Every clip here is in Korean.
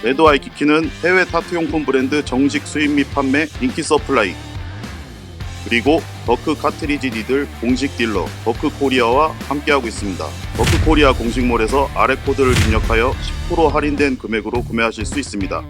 레드 와이키키는 해외 타투용품 브랜드 정식 수입 및 판매 인기 서플라이, 그리고 더크 카트리지 니들 공식 딜러 더크 코리아와 함께하고 있습니다. 더크 코리아 공식몰에서 아래 코드를 입력하여 10% 할인된 금액으로 구매하실 수 있습니다.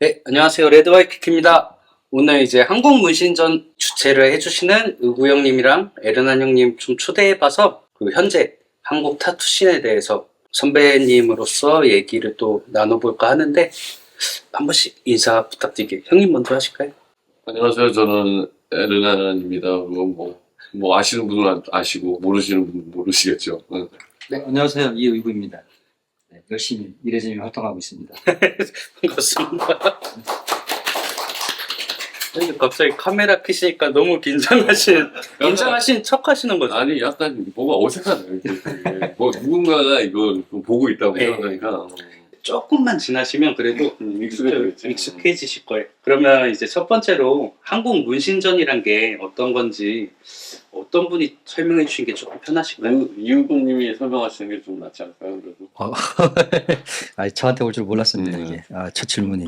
네, 안녕하세요. 레드와이키키입니다. 오늘 이제 한국문신전 주최를 해주시는 의구 형님이랑 에르난 형님 좀 초대해봐서 그 현재 한국 타투씬에 대해서 선배님으로서 얘기를 또 나눠볼까 하는데 한 번씩 인사 부탁드릴게요. 형님 먼저 하실까요? 안녕하세요. 저는 에르난입니다. 뭐 아시는 분은 아시고 모르시는 분은 모르시겠죠. 네, 안녕하세요. 이의구입니다. 네, 열심히 이래저래 활동하고 있습니다. 반갑습니다. 형님 갑자기 카메라 켜시니까 너무 긴장하신 척 하시는 거죠? 아니 약간 뭐가 어색하네요. 뭐 누군가가 이걸 보고 있다고 네. 생각하니까 조금만 지나시면 그래도 익숙해지실 거예요. 그러면 이제 첫 번째로 한국 문신전이란 게 어떤 건지 어떤 분이 설명해 주신 게 조금 편하실까요? 이우국님이 설명하시는 게 좀 낫지 않을까요? 그래도 아, 저한테 올 줄 몰랐습니다, 이게. 첫 질문이.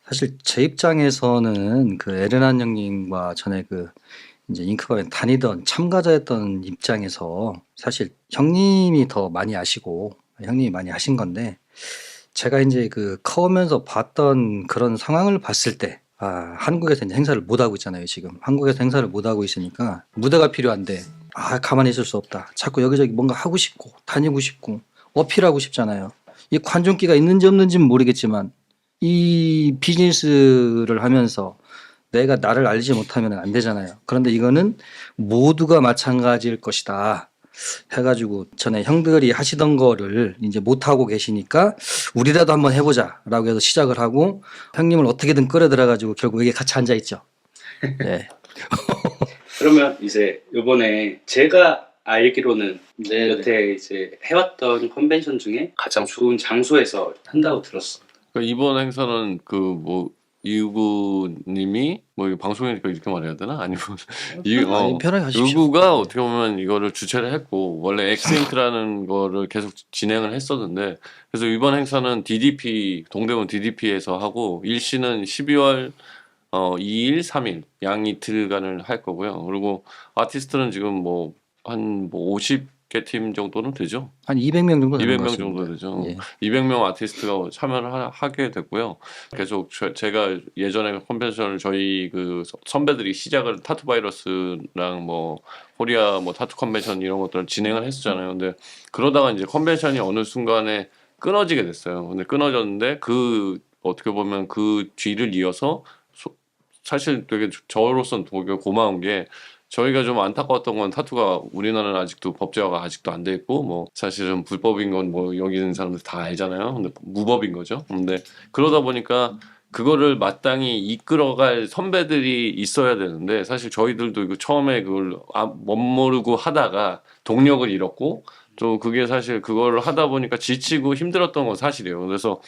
사실 제 입장에서는 그 에르난 형님과 전에 그 이제 잉크바에 다니던 참가자였던 입장에서 사실 형님이 더 많이 아시고 형님이 많이 하신 건데 제가 이제 그 커오면서 봤던 그런 상황을 봤을 때 한국에서 이제 행사를 못 하고 있잖아요, 지금. 한국에서 행사를 못 하고 있으니까 무대가 필요한데 가만히 있을 수 없다. 자꾸 여기저기 뭔가 하고 싶고 다니고 싶고 어필하고 싶잖아요. 이 관종기가 있는지 없는지는 모르겠지만 이 비즈니스를 하면서 내가 나를 알지 못하면 안 되잖아요. 그런데 이거는 모두가 마찬가지일 것이다 해가지고 전에 형들이 하시던 거를 이제 못하고 계시니까 우리라도 한번 해보자라고 해서 시작을 하고 형님을 어떻게든 끌어들여가지고 결국 여기 같이 앉아있죠. 네. 그러면 이제 이번에 제가 알기로는 여태 이제 해왔던 컨벤션 중에 가장 좋은 장소에서 한다고 들었어. 그러니까 이번 행사는 그 뭐 이우구님이 뭐 이거 방송이니까 이렇게 말해야 되나? 아니면 아니, 편하게 하십시오. 이우구가 어떻게 보면 이거를 주최를 했고 원래 엑스잉크라는 거를 계속 진행을 했었는데 그래서 이번 행사는 DDP 동대문 DDP에서 하고 일시는 12월 2일, 3일 양 이틀간을 할 거고요. 그리고 아티스트는 지금 뭐 한 50개 팀 정도는 되죠. 한 200명 정도 되는 것 200명 같습니다. 정도 되죠. 예. 200명 아티스트가 참여를 하게 됐고요. 계속 제가 예전에 컨벤션을 저희 그 선배들이 시작을 타투 바이러스랑 뭐 코리아 뭐 타투 컨벤션 이런 것들을 진행을 했었잖아요. 근데 그러다가 이제 컨벤션이 어느 순간에 끊어지게 됐어요. 근데 끊어졌는데 그 어떻게 보면 그 뒤를 이어서 사실 되게 저로서는 되게 고마운 게 저희가 좀 안타까웠던 건 타투가 우리나라는 아직도 법제화가 아직도 안 돼 있고 뭐 사실은 불법인 건 뭐 여기 있는 사람들 다 알잖아요. 근데 무법인 거죠. 근데 그러다 보니까 그거를 마땅히 이끌어갈 선배들이 있어야 되는데 사실 저희들도 이거 처음에 그걸 못 모르고 하다가 동력을 잃었고 또 그게 사실 그거를 하다 보니까 지치고 힘들었던 건 사실이에요. 그래서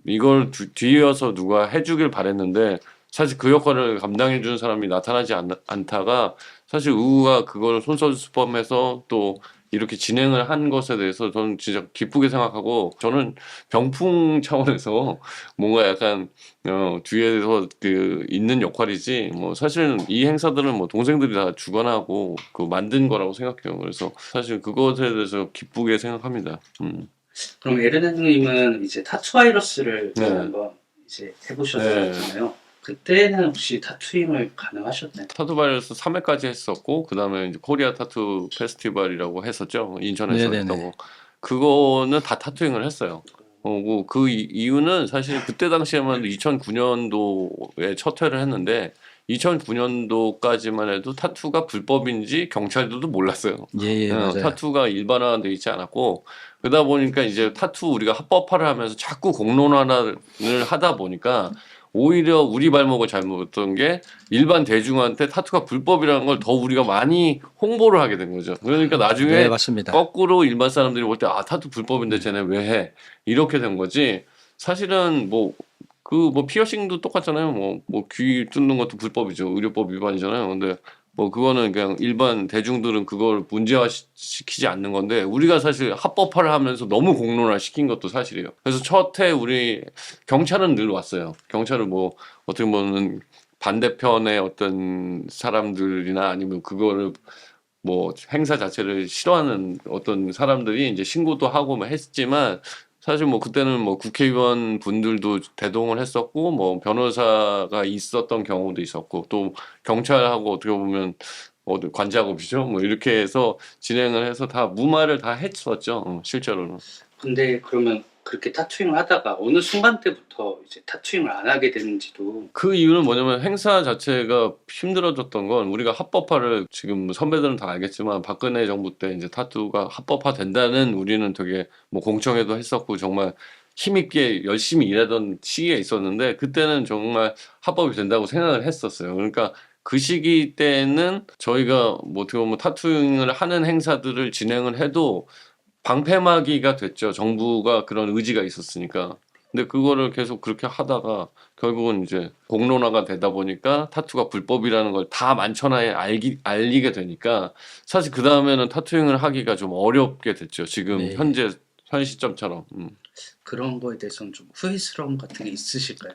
이걸 뒤이어서 누가 해주길 바랬는데 사실 그 역할을 감당해 주는 사람이 나타나지 않다가 사실 우우가 그걸 솔선수범해서 또 이렇게 진행을 한 것에 대해서 저는 진짜 기쁘게 생각하고 저는 병풍 차원에서 뭔가 약간 뒤에서 그 있는 역할이지 뭐 사실은 이 행사들은 뭐 동생들이 다 주관하고 그 만든 거라고 생각해요. 그래서 사실 그것에 대해서 기쁘게 생각합니다. 그럼 에르난 형님은 이제 타투 바이러스를 네. 한번 이제 해보셨잖아요. 그때는 혹시 타투잉을 가능하셨나요? 타투 바이러스 3회까지 했었고 그 다음에 이제 코리아 타투 페스티벌이라고 했었죠. 인천에서 네네네. 했다고. 그거는 다 타투잉을 했어요. 그 이유는 사실 그때 당시에만 2009년도에 첫 회를 했는데 2009년도까지만 해도 타투가 불법인지 경찰들도 몰랐어요. 예, 맞아요. 타투가 일반화돼 있지 않았고 그러다 보니까 이제 타투 우리가 합법화를 하면서 자꾸 공론화를 하다 보니까 오히려 우리 발목을 잘못했던 게 일반 대중한테 타투가 불법이라는 걸 더 우리가 많이 홍보를 하게 된 거죠. 그러니까 나중에 네, 맞습니다. 거꾸로 일반 사람들이 볼 때 아 타투 불법인데 쟤네 왜 해? 이렇게 된 거지. 사실은 뭐 피어싱도 똑같잖아요. 뭐 귀 뚫는 것도 불법이죠. 의료법 위반이잖아요. 근데 뭐 그거는 그냥 일반 대중들은 그걸 문제화 시키지 않는 건데 우리가 사실 합법화를 하면서 너무 공론화 시킨 것도 사실이에요. 그래서 첫해 우리 경찰은 늘 왔어요. 경찰은 뭐 어떻게 보면 반대편의 어떤 사람들이나 아니면 그거를 뭐 행사 자체를 싫어하는 어떤 사람들이 이제 신고도 하고 뭐 했지만 사실 뭐 그때는 뭐 국회의원 분들도 대동을 했었고 뭐 변호사가 있었던 경우도 있었고 또 경찰하고 어떻게 보면 관작업이죠 뭐 이렇게 해서 진행을 해서 다 무마를 다 했었죠 실제로는. 근데 그러면 그렇게 타투잉을 하다가 어느 순간 때부터 이제 타투잉을 안 하게 됐는지도. 그 이유는 뭐냐면 행사 자체가 힘들어졌던 건 우리가 합법화를 지금 선배들은 다 알겠지만 박근혜 정부 때 이제 타투가 합법화 된다는 우리는 되게 뭐 공청회도 했었고 정말 힘있게 열심히 일하던 시기에 있었는데 그때는 정말 합법이 된다고 생각을 했었어요. 그러니까 그 시기 때는 저희가 뭐 어떻게 보면 타투잉을 하는 행사들을 진행을 해도 방패막이가 됐죠. 정부가 그런 의지가 있었으니까. 근데 그거를 계속 그렇게 하다가 결국은 이제 공론화가 되다 보니까 타투가 불법이라는 걸 다 만천하에 알리게 되니까 사실 그 다음에는 타투잉을 하기가 좀 어렵게 됐죠. 지금 네. 현 시점처럼. 그런 거에 대해서는 좀 후회스러움 같은 게 있으실까요?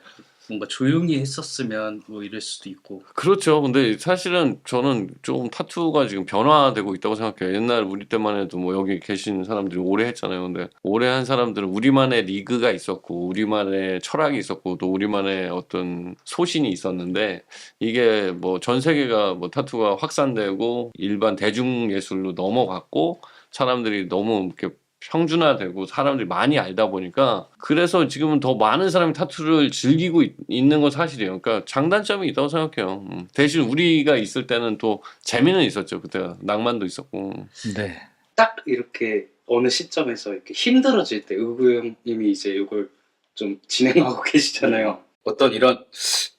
뭔가 조용히 했었으면 뭐 이럴 수도 있고. 그렇죠. 근데 사실은 저는 좀 타투가 지금 변화되고 있다고 생각해요. 옛날 우리 때만 해도 뭐 여기 계신 사람들이 오래 했잖아요. 근데 오래 한 사람들은 우리만의 리그가 있었고, 우리만의 철학이 있었고, 또 우리만의 어떤 소신이 있었는데, 이게 뭐 전 세계가 뭐 타투가 확산되고, 일반 대중예술로 넘어갔고, 사람들이 너무 이렇게 평준화되고 사람들이 많이 알다 보니까 그래서 지금은 더 많은 사람이 타투를 즐기고 있는 건 사실이에요. 그러니까 장단점이 있다고 생각해요. 대신 우리가 있을 때는 또 재미는 있었죠. 그때가 낭만도 있었고. 네. 딱 이렇게 어느 시점에서 이렇게 힘들어질 때 의구 형님이 이제 이걸 좀 진행하고 계시잖아요. 어떤 이런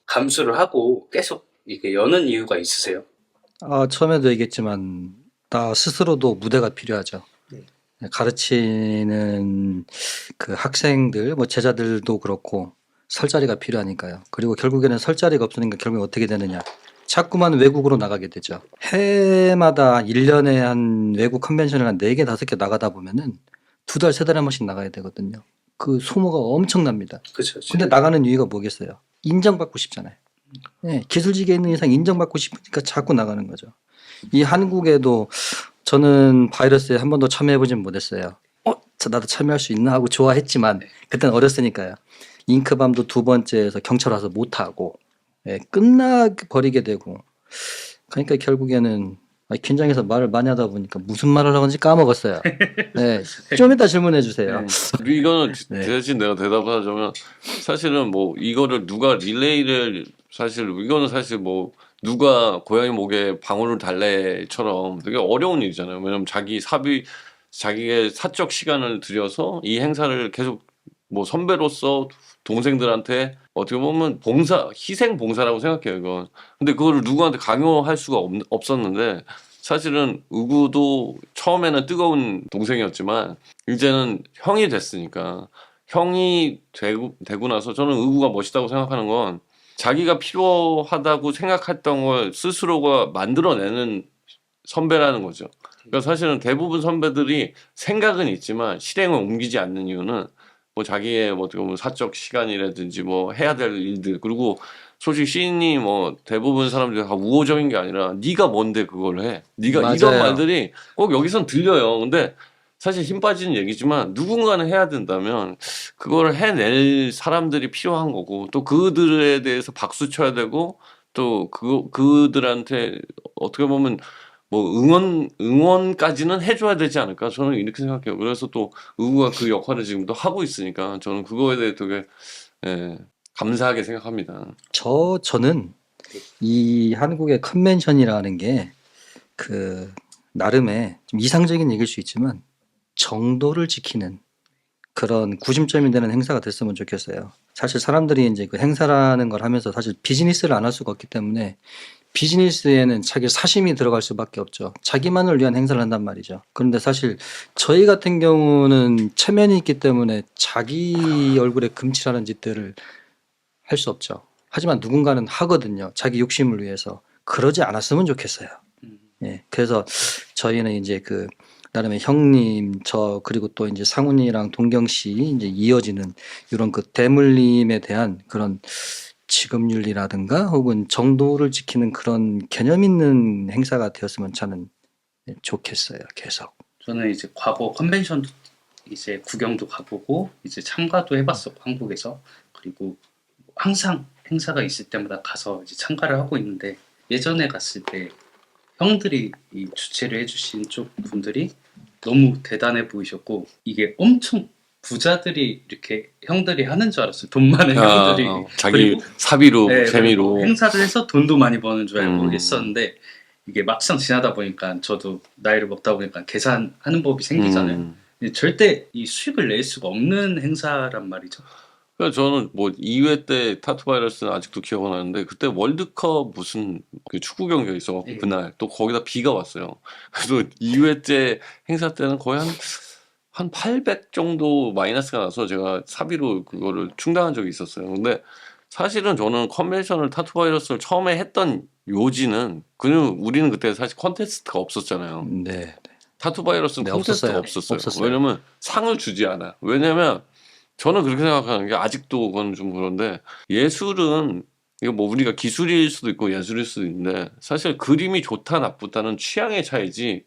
감수를 하고 계속 이게 여는 이유가 있으세요? 처음에도 얘기했지만 나 스스로도 무대가 필요하죠. 가르치는 그 학생들, 뭐 제자들도 그렇고 설 자리가 필요하니까요. 그리고 결국에는 설 자리가 없으니까 결국에 어떻게 되느냐. 자꾸만 외국으로 나가게 되죠. 해마다 1년에 한 외국 컨벤션을 한 4개, 5개 나가다 보면은 2달, 3달에 한 번씩 나가야 되거든요. 그 소모가 엄청납니다. 그렇죠. 근데 나가는 이유가 뭐겠어요? 인정받고 싶잖아요. 네, 기술직에 있는 이상 인정받고 싶으니까 자꾸 나가는 거죠. 이 한국에도 저는 바이러스에 한 번도 참여해보진 못했어요. 나도 참여할 수 있나 하고 좋아했지만 그때는 어렸으니까요. 잉크밤도 2번째에서 경찰 와서 못하고 끝나버리게 되고 그러니까 결국에는 긴장해서 말을 많이 하다 보니까 무슨 말을 하는지 까먹었어요. 네, 좀 이따 질문해 주세요. 이거는 네. 대신 내가 대답을 하자면 사실은 뭐 이거를 누가 릴레이를 사실 이거는 사실 뭐 누가 고양이 목에 방울을 달래처럼 되게 어려운 일이잖아요. 왜냐면 자기의 사적 시간을 들여서 이 행사를 계속 뭐 선배로서 동생들한테 어떻게 보면 희생 봉사라고 생각해요, 이건. 근데 그거를 누구한테 강요할 수가 없었는데 사실은 의구도 처음에는 뜨거운 동생이었지만 이제는 형이 됐으니까 형이 되고 나서 저는 의구가 멋있다고 생각하는 건 자기가 필요하다고 생각했던 걸 스스로가 만들어내는 선배라는 거죠. 그러니까 사실은 대부분 선배들이 생각은 있지만 실행을 옮기지 않는 이유는 뭐 자기의 뭐 어떻게 보면 사적 시간이라든지 뭐 해야 될 일들 그리고 솔직히 시인이 뭐 대부분 사람들이 다 우호적인 게 아니라 네가 뭔데 그걸 해. 네가 맞아요. 이런 말들이 꼭 여기선 들려요. 근데 사실 힘 빠지는 얘기지만 누군가는 해야 된다면 그걸 해낼 사람들이 필요한 거고 또 그들에 대해서 박수 쳐야 되고 또 그들한테 어떻게 보면 뭐 응원까지는 해줘야 되지 않을까 저는 이렇게 생각해요. 그래서 또 의구가 그 역할을 지금도 하고 있으니까 저는 그거에 대해 되게 감사하게 생각합니다. 저는 이 한국의 컨벤션이라는 게 그 나름의 좀 이상적인 얘기일 수 있지만 정도를 지키는 그런 구심점이 되는 행사가 됐으면 좋겠어요. 사실 사람들이 이제 그 행사라는 걸 하면서 사실 비즈니스를 안 할 수가 없기 때문에 비즈니스에는 자기 사심이 들어갈 수밖에 없죠. 자기만을 위한 행사를 한단 말이죠. 그런데 사실 저희 같은 경우는 체면이 있기 때문에 자기 얼굴에 금칠하는 짓들을 할 수 없죠. 하지만 누군가는 하거든요. 자기 욕심을 위해서. 그러지 않았으면 좋겠어요. 예. 그래서 저희는 이제 그 나름의 형님, 저 그리고 또 이제 상훈이랑 동경 씨 이제 이어지는 이런 그 대물림에 대한 그런 직업윤리라든가 혹은 정도를 지키는 그런 개념 있는 행사가 되었으면 저는 좋겠어요. 계속. 저는 이제 과거 컨벤션도 이제 구경도 가보고 이제 참가도 해봤었고 한국에서 그리고 항상 행사가 있을 때마다 가서 이제 참가를 하고 있는데 예전에 갔을 때 형들이 이 주최를 해주신 쪽 분들이 너무 대단해 보이셨고 이게 엄청 부자들이 이렇게 형들이 하는 줄 알았어요. 돈 많은 형들이 자기 그리고 사비로 네, 재미로 그리고 행사를 해서 돈도 많이 버는 줄 알고 했었는데 이게 막상 지나다 보니까 저도 나이를 먹다 보니까 계산하는 법이 생기잖아요. 절대 이 수익을 낼 수가 없는 행사란 말이죠. 그래서 저는 뭐 2회 때 타투 바이러스는 아직도 기억은 나는데 그때 월드컵 무슨 그 축구 경기가 있어 예. 그날 또 거기다 비가 왔어요. 그래서 2회째 행사 때는 거의 한 800 정도 마이너스가 나서 제가 사비로 그거를 충당한 적이 있었어요. 근데 사실은 저는 컨벤션을 타투 바이러스를 처음에 했던 요지는 그냥 우리는 그때 사실 컨테스트가 없었잖아요. 네. 타투 바이러스는 네, 콘테스트가 없었어요. 왜냐면 상을 주지 않아. 왜냐면 저는 그렇게 생각하는 게 아직도 그건 좀 그런데 예술은 이거 뭐 우리가 기술일 수도 있고 예술일 수도 있는데 사실 그림이 좋다 나쁘다는 취향의 차이지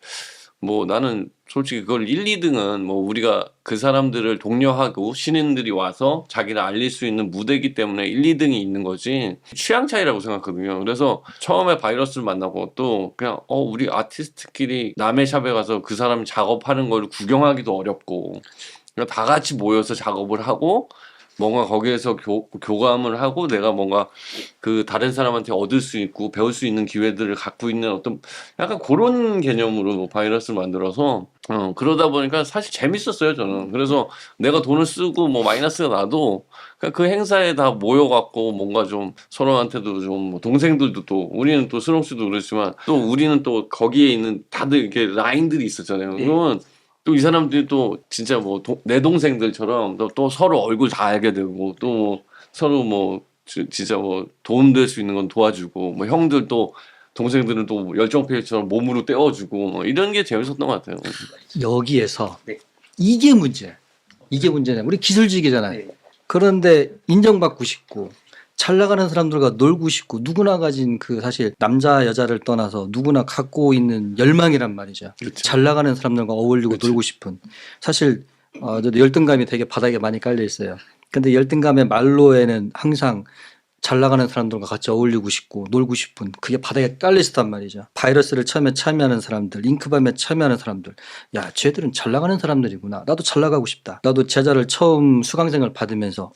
뭐 나는 솔직히 그걸 1, 2등은 뭐 우리가 그 사람들을 독려하고 신인들이 와서 자기를 알릴 수 있는 무대이기 때문에 1, 2등이 있는 거지 취향 차이라고 생각하거든요. 그래서 처음에 바이러스를 만나고 또 그냥 우리 아티스트끼리 남의 샵에 가서 그 사람이 작업하는 걸 구경하기도 어렵고 그러니까 다 같이 모여서 작업을 하고 뭔가 거기에서 교감을 하고 내가 뭔가 그 다른 사람한테 얻을 수 있고 배울 수 있는 기회들을 갖고 있는 어떤 약간 그런 개념으로 바이러스를 만들어서 그러다 보니까 사실 재밌었어요 저는. 그래서 내가 돈을 쓰고 뭐 마이너스가 나도 그냥 그 행사에 다 모여갖고 뭔가 좀 서로한테도 좀 동생들도 또 우리는 또 스롱 씨도 그렇지만 또 우리는 또 거기에 있는 다들 이렇게 라인들이 있었잖아요. 그러면 또 이 사람들이 또 진짜 뭐 내 동생들처럼 또 서로 얼굴 다 알게 되고 또 서로 뭐 진짜 뭐 도움될 수 있는 건 도와주고 뭐 형들 또 동생들은 또 열정페이처럼 몸으로 떼어주고 뭐 이런 게 재밌었던 것 같아요. 여기에서 네. 이게 문제. 이게 문제네. 우리 기술직이잖아요. 네. 그런데 인정받고 싶고 잘 나가는 사람들과 놀고 싶고 누구나 가진 그 사실 남자 여자를 떠나서 누구나 갖고 있는 열망이란 말이죠. 그쵸. 잘 나가는 사람들과 어울리고 그쵸. 놀고 싶은 사실 저도 열등감이 되게 바닥에 많이 깔려 있어요. 근데 열등감의 말로에는 항상 잘 나가는 사람들과 같이 어울리고 싶고 놀고 싶은 그게 바닥에 깔려 있었단 말이죠. 바이러스를 처음에 참여하는 사람들, 잉크밤에 참여하는 사람들, 야, 쟤들은 잘 나가는 사람들이구나. 나도 잘 나가고 싶다. 나도 제자를 처음 수강생을 받으면서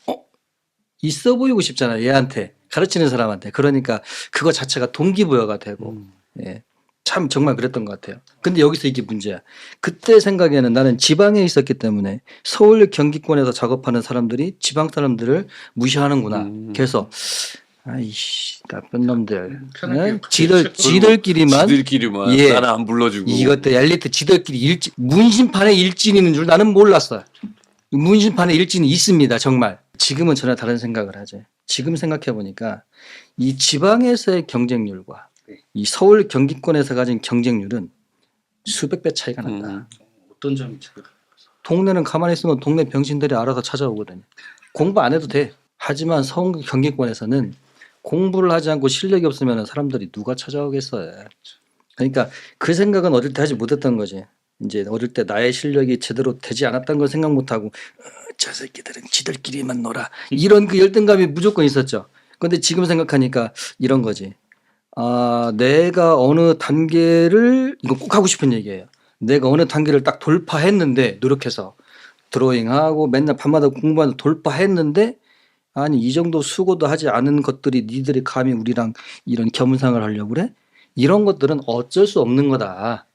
있어 보이고 싶잖아요. 얘한테 가르치는 사람한테. 그러니까 그거 자체가 동기부여가 되고 예. 참 정말 그랬던 것 같아요. 근데 여기서 이게 문제야. 그때 생각에는 나는 지방에 있었기 때문에 서울 경기권에서 작업하는 사람들이 지방 사람들을 무시하는구나. 그래서 아이씨 나쁜 놈들 편하게 지들끼리만 예. 나는 안 불러주고 이것도 엘리트 지들끼리 문신판에 일진 있는 줄 나는 몰랐어요. 문신판에 일진이 있습니다. 정말. 지금은 전혀 다른 생각을 하죠. 지금 생각해 보니까 이 지방에서의 경쟁률과 이 서울 경기권에서 가진 경쟁률은 수백 배 차이가 난다. 어떤 점이 차이가? 동네는 가만히 있으면 동네 병신들이 알아서 찾아오거든요. 공부 안 해도 돼. 하지만 서울 경기권에서는 공부를 하지 않고 실력이 없으면 사람들이 누가 찾아오겠어요. 그러니까 그 생각은 어릴 때 하지 못했던 거지. 이제 어릴 때 나의 실력이 제대로 되지 않았다는 걸 생각 못하고 저 새끼들은 지들끼리만 놀아. 이런 그 열등감이 무조건 있었죠. 그런데 지금 생각하니까 이런 거지. 내가 어느 단계를 이거 꼭 하고 싶은 얘기예요. 내가 어느 단계를 딱 돌파했는데 노력해서 드로잉하고 맨날 밤마다 공부하는 돌파했는데 아니 이 정도 수고도 하지 않은 것들이 니들이 감히 우리랑 이런 겸상을 하려고 그래? 이런 것들은 어쩔 수 없는 거다.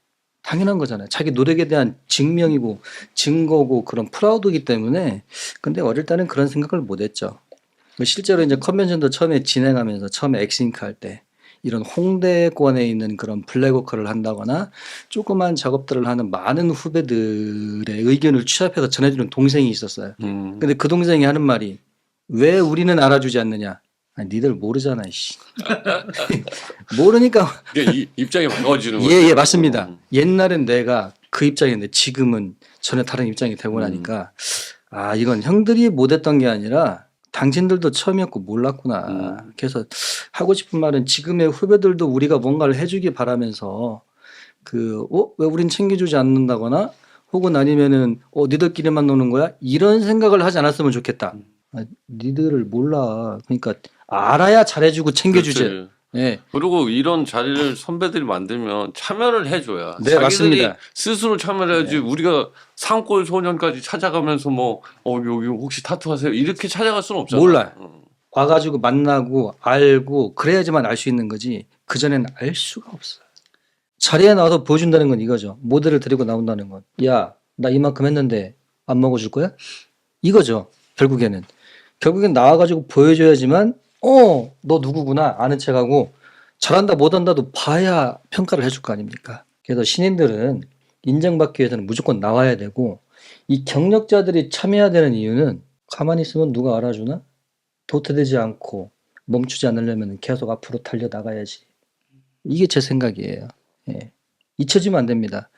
당연한 거잖아요. 자기 노력에 대한 증명이고 증거고 그런 프라우드이기 때문에. 근데 어릴 때는 그런 생각을 못 했죠. 실제로 이제 컨벤션도 처음에 진행하면서 처음에 엑스잉크 할 때 이런 홍대권에 있는 그런 블랙워커를 한다거나 조그만 작업들을 하는 많은 후배들의 의견을 취합해서 전해주는 동생이 있었어요. 근데 그 동생이 하는 말이 왜 우리는 알아주지 않느냐? 아니, 니들 모르잖아, 씨. 모르니까. 이게 입장이 바꿔지는 거죠. 예, 예, 맞습니다. 옛날엔 내가 그 입장이었는데 지금은 전혀 다른 입장이 되고 나니까 아, 이건 형들이 못했던 게 아니라 당신들도 처음이었고 몰랐구나. 그래서 하고 싶은 말은 지금의 후배들도 우리가 뭔가를 해주기 바라면서 왜 우린 챙겨주지 않는다거나 혹은 아니면은 니들끼리만 노는 거야? 이런 생각을 하지 않았으면 좋겠다. 아, 니들을 몰라. 그러니까 알아야 잘해주고 챙겨주지. 그렇지. 예. 그리고 이런 자리를 선배들이 만들면 참여를 해줘야. 네, 자기들이 맞습니다. 스스로 참여를 해야지. 우리가 산골 소년까지 찾아가면서 여기 혹시 타투 하세요? 이렇게 찾아갈 수는 없잖아. 몰라요. 와가지고 만나고 알고 그래야지만 알 수 있는 거지. 그전에는 알 수가 없어요. 자리에 나와서 보여준다는 건 이거죠. 모델을 데리고 나온다는 건. 야, 나 이만큼 했는데 안 먹어줄 거야? 이거죠. 결국엔 나와가지고 보여줘야지만 너 누구구나 아는 척하고 잘한다 못한다도 봐야 평가를 해줄 거 아닙니까? 그래서 신인들은 인정받기 위해서는 무조건 나와야 되고 이 경력자들이 참여해야 되는 이유는 가만히 있으면 누가 알아주나? 도태되지 않고 멈추지 않으려면 계속 앞으로 달려나가야지. 이게 제 생각이에요. 예. 잊혀지면 안 됩니다.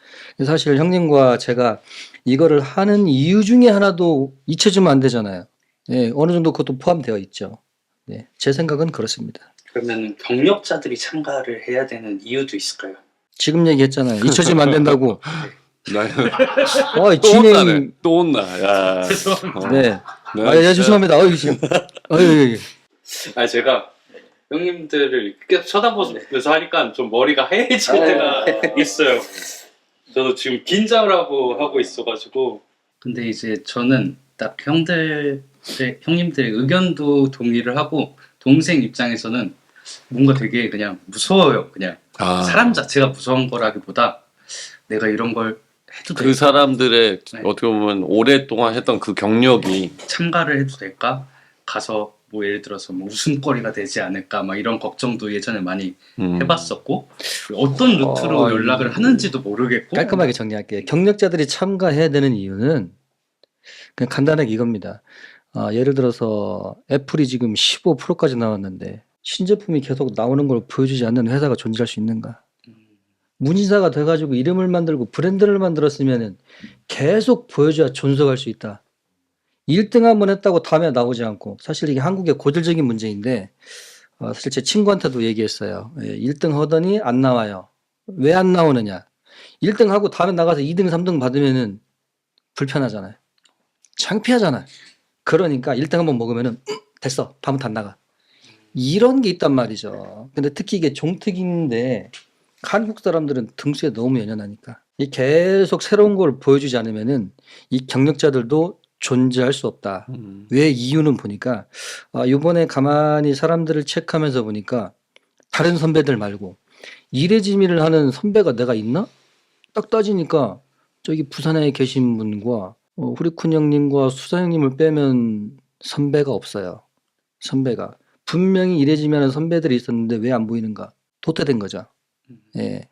사실 형님과 제가 이거를 하는 이유 중에 하나도 잊혀지면 안 되잖아요. 예, 어느 정도 그것도 포함되어 있죠. 네, 제 생각은 그렇습니다. 그러면 경력자들이 참가를 해야 되는 이유도 있을까요? 지금 얘기했잖아요. 잊혀지면 안 된다고. 나는 또 진행. 혼나네. 또 혼나. 야. 네. 네, 예, 죄송합니다. 지금. 아, 제가 형님들을 계속 쳐다보면서 하니까 좀 머리가 하얘질 때가 있어요. 저도 지금 긴장을 하고 있어가지고. 근데 이제 저는 딱 형님들의 의견도 동의를 하고 동생 입장에서는 뭔가 되게 그냥 무서워요. 그냥 사람 자체가 무서운 거라기보다 내가 이런 걸 해도 그 될까? 사람들의 네. 어떻게 보면 오랫동안 했던 그 경력이 참가를 해도 될까? 가서 뭐 예를 들어서 뭐 웃음거리가 되지 않을까? 막 이런 걱정도 예전에 많이 해봤었고 어떤 루트로 연락을 하는지도 모르겠고 깔끔하게 정리할게요. 경력자들이 참가해야 되는 이유는 그냥 간단하게 이겁니다. 예를 들어서 애플이 지금 15%까지 나왔는데 신제품이 계속 나오는 걸 보여주지 않는 회사가 존재할 수 있는가? 문인사가 돼가지고 이름을 만들고 브랜드를 만들었으면 계속 보여줘야 존속할 수 있다. 1등 한번 했다고 다음에 나오지 않고 사실 이게 한국의 고질적인 문제인데 사실 제 친구한테도 얘기했어요. 1등 하더니 안 나와요. 왜 안 나오느냐? 1등 하고 다음에 나가서 2등, 3등 받으면은 불편하잖아요. 창피하잖아요. 그러니까 1등 한번 먹으면은 됐어. 다음부터 안 나가. 이런 게 있단 말이죠. 근데 특히 이게 종특인데 한국 사람들은 등수에 너무 연연하니까 이 계속 새로운 걸 보여주지 않으면은 이 경력자들도 존재할 수 없다. 왜 이유는 보니까 이번에 가만히 사람들을 체크하면서 보니까 다른 선배들 말고 이레지미를 하는 선배가 내가 있나? 딱 따지니까 저기 부산에 계신 분과 후리쿤 형님과 수사 형님을 빼면 선배가 없어요. 선배가. 분명히 이레지미 하는 선배들이 있었는데 왜 안 보이는가? 도태된 거죠. 예.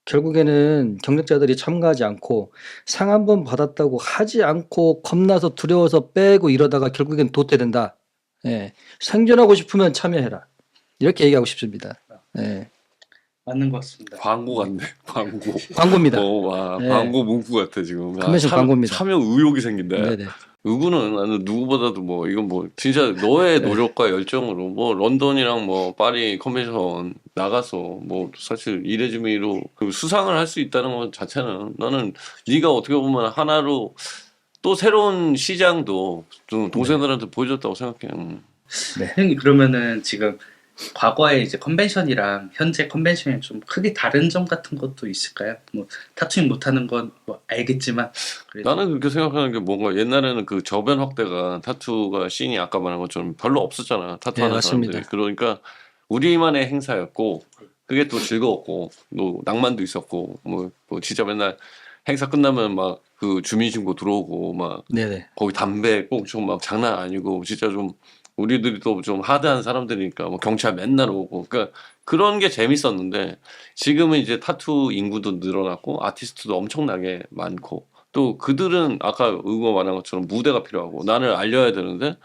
결국에는 경력자들이 참가하지 않고 상 한 번 받았다고 하지 않고 겁나서 두려워서 빼고 이러다가 결국엔 도태된다. 예. 생존하고 싶으면 참여해라. 이렇게 얘기하고 싶습니다. 예. 맞는 것 같습니다. 광고 같네. 광고입니다. 와, 네. 광고 문구 같아 지금. 컨벤션 광고입니다. 참여 의욕이 생긴다. 네네. 의구는 나는 누구보다도 이건 진짜 너의 노력과 열정으로 런던이랑 파리 컨벤션 나가서 사실 이레즈미로 수상을 할 수 있다는 것 자체는 나는 네가 어떻게 보면 하나로 또 새로운 시장도 좀 동생들한테 보여줬다고 생각해. 형님 그러면은 지금 과거에 이제 컨벤션이랑 현재 컨벤션이 좀 크게 다른 점 같은 것도 있을까요? 타투잉 못하는 건 알겠지만 그래도. 나는 그렇게 생각하는 게 뭔가 옛날에는 그 저변 확대가 타투가 씬이 아까 말한 것처럼 별로 없었잖아. 타투하는 네, 맞습니다. 사람들이. 그러니까 우리만의 행사였고 그게 또 즐거웠고 또 낭만도 있었고 뭐 진짜 맨날 행사 끝나면 막 그 주민신고 들어오고 막 네네. 거기 담배 꼭 좀 막 장난 아니고 진짜 좀 우리들이 또 좀 하드한 사람들이니까 뭐 경찰 맨날 오고 그러니까 그런 게 재밌었는데 지금은 이제 타투 인구도 늘어났고 아티스트도 엄청나게 많고 또 그들은 아까 의거 말한 것처럼 무대가 필요하고 나를 알려야 되는데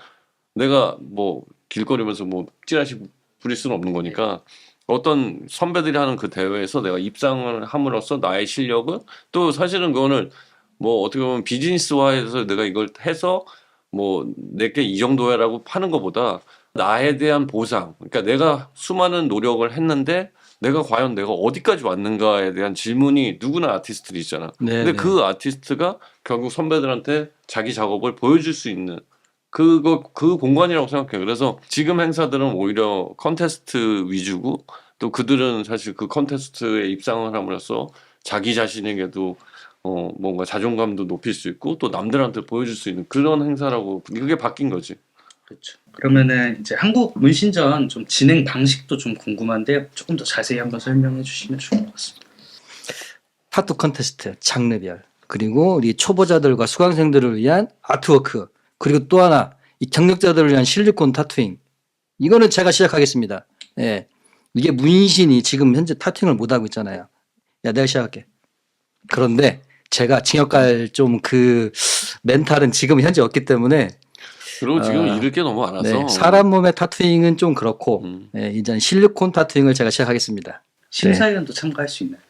내가 뭐 길거리면서 뭐 찌라시 부릴 수는 없는 거니까 어떤 선배들이 하는 그 대회에서 내가 입상을 함으로써 나의 실력을 또 사실은 그거는 뭐 어떻게 보면 비즈니스화해서 내가 이걸 해서 뭐 내게 이 정도야라고 파는 것보다 나에 대한 보상 그러니까 내가 수많은 노력을 했는데 내가 과연 내가 어디까지 왔는가에 대한 질문이 누구나 아티스트들이 있잖아. 네네. 근데 그 아티스트가 결국 선배들한테 자기 작업을 보여줄 수 있는 그 공간이라고 생각해요. 그래서 지금 행사들은 오히려 컨테스트 위주고 또 그들은 사실 그 컨테스트에 입상을 함으로써 자기 자신에게도 뭔가 자존감도 높일 수 있고 또 남들한테 보여줄 수 있는 그런 행사라고 그게 바뀐 거지. 그렇죠. 그러면은 이제 한국 문신전 좀 진행 방식도 좀 궁금한데 조금 더 자세히 한번 설명해 주시면 좋을 것 같습니다. 타투 컨테스트 장르별 그리고 우리 초보자들과 수강생들을 위한 아트워크 그리고 또 하나 이 경력자들을 위한 실리콘 타투잉 이거는 제가 시작하겠습니다. 예. 이게 문신이 지금 현재 타투잉을 못 하고 있잖아요. 야 내가 시작할게. 그런데 제가 징역갈 좀 그 멘탈은 지금 현재 없기 때문에 그리고 지금 잃을 게 너무 많아서 네, 사람 몸의 타투잉은 좀 그렇고 예, 이제 실리콘 타투잉을 제가 시작하겠습니다. 심사위원도 참가할 수 있나요?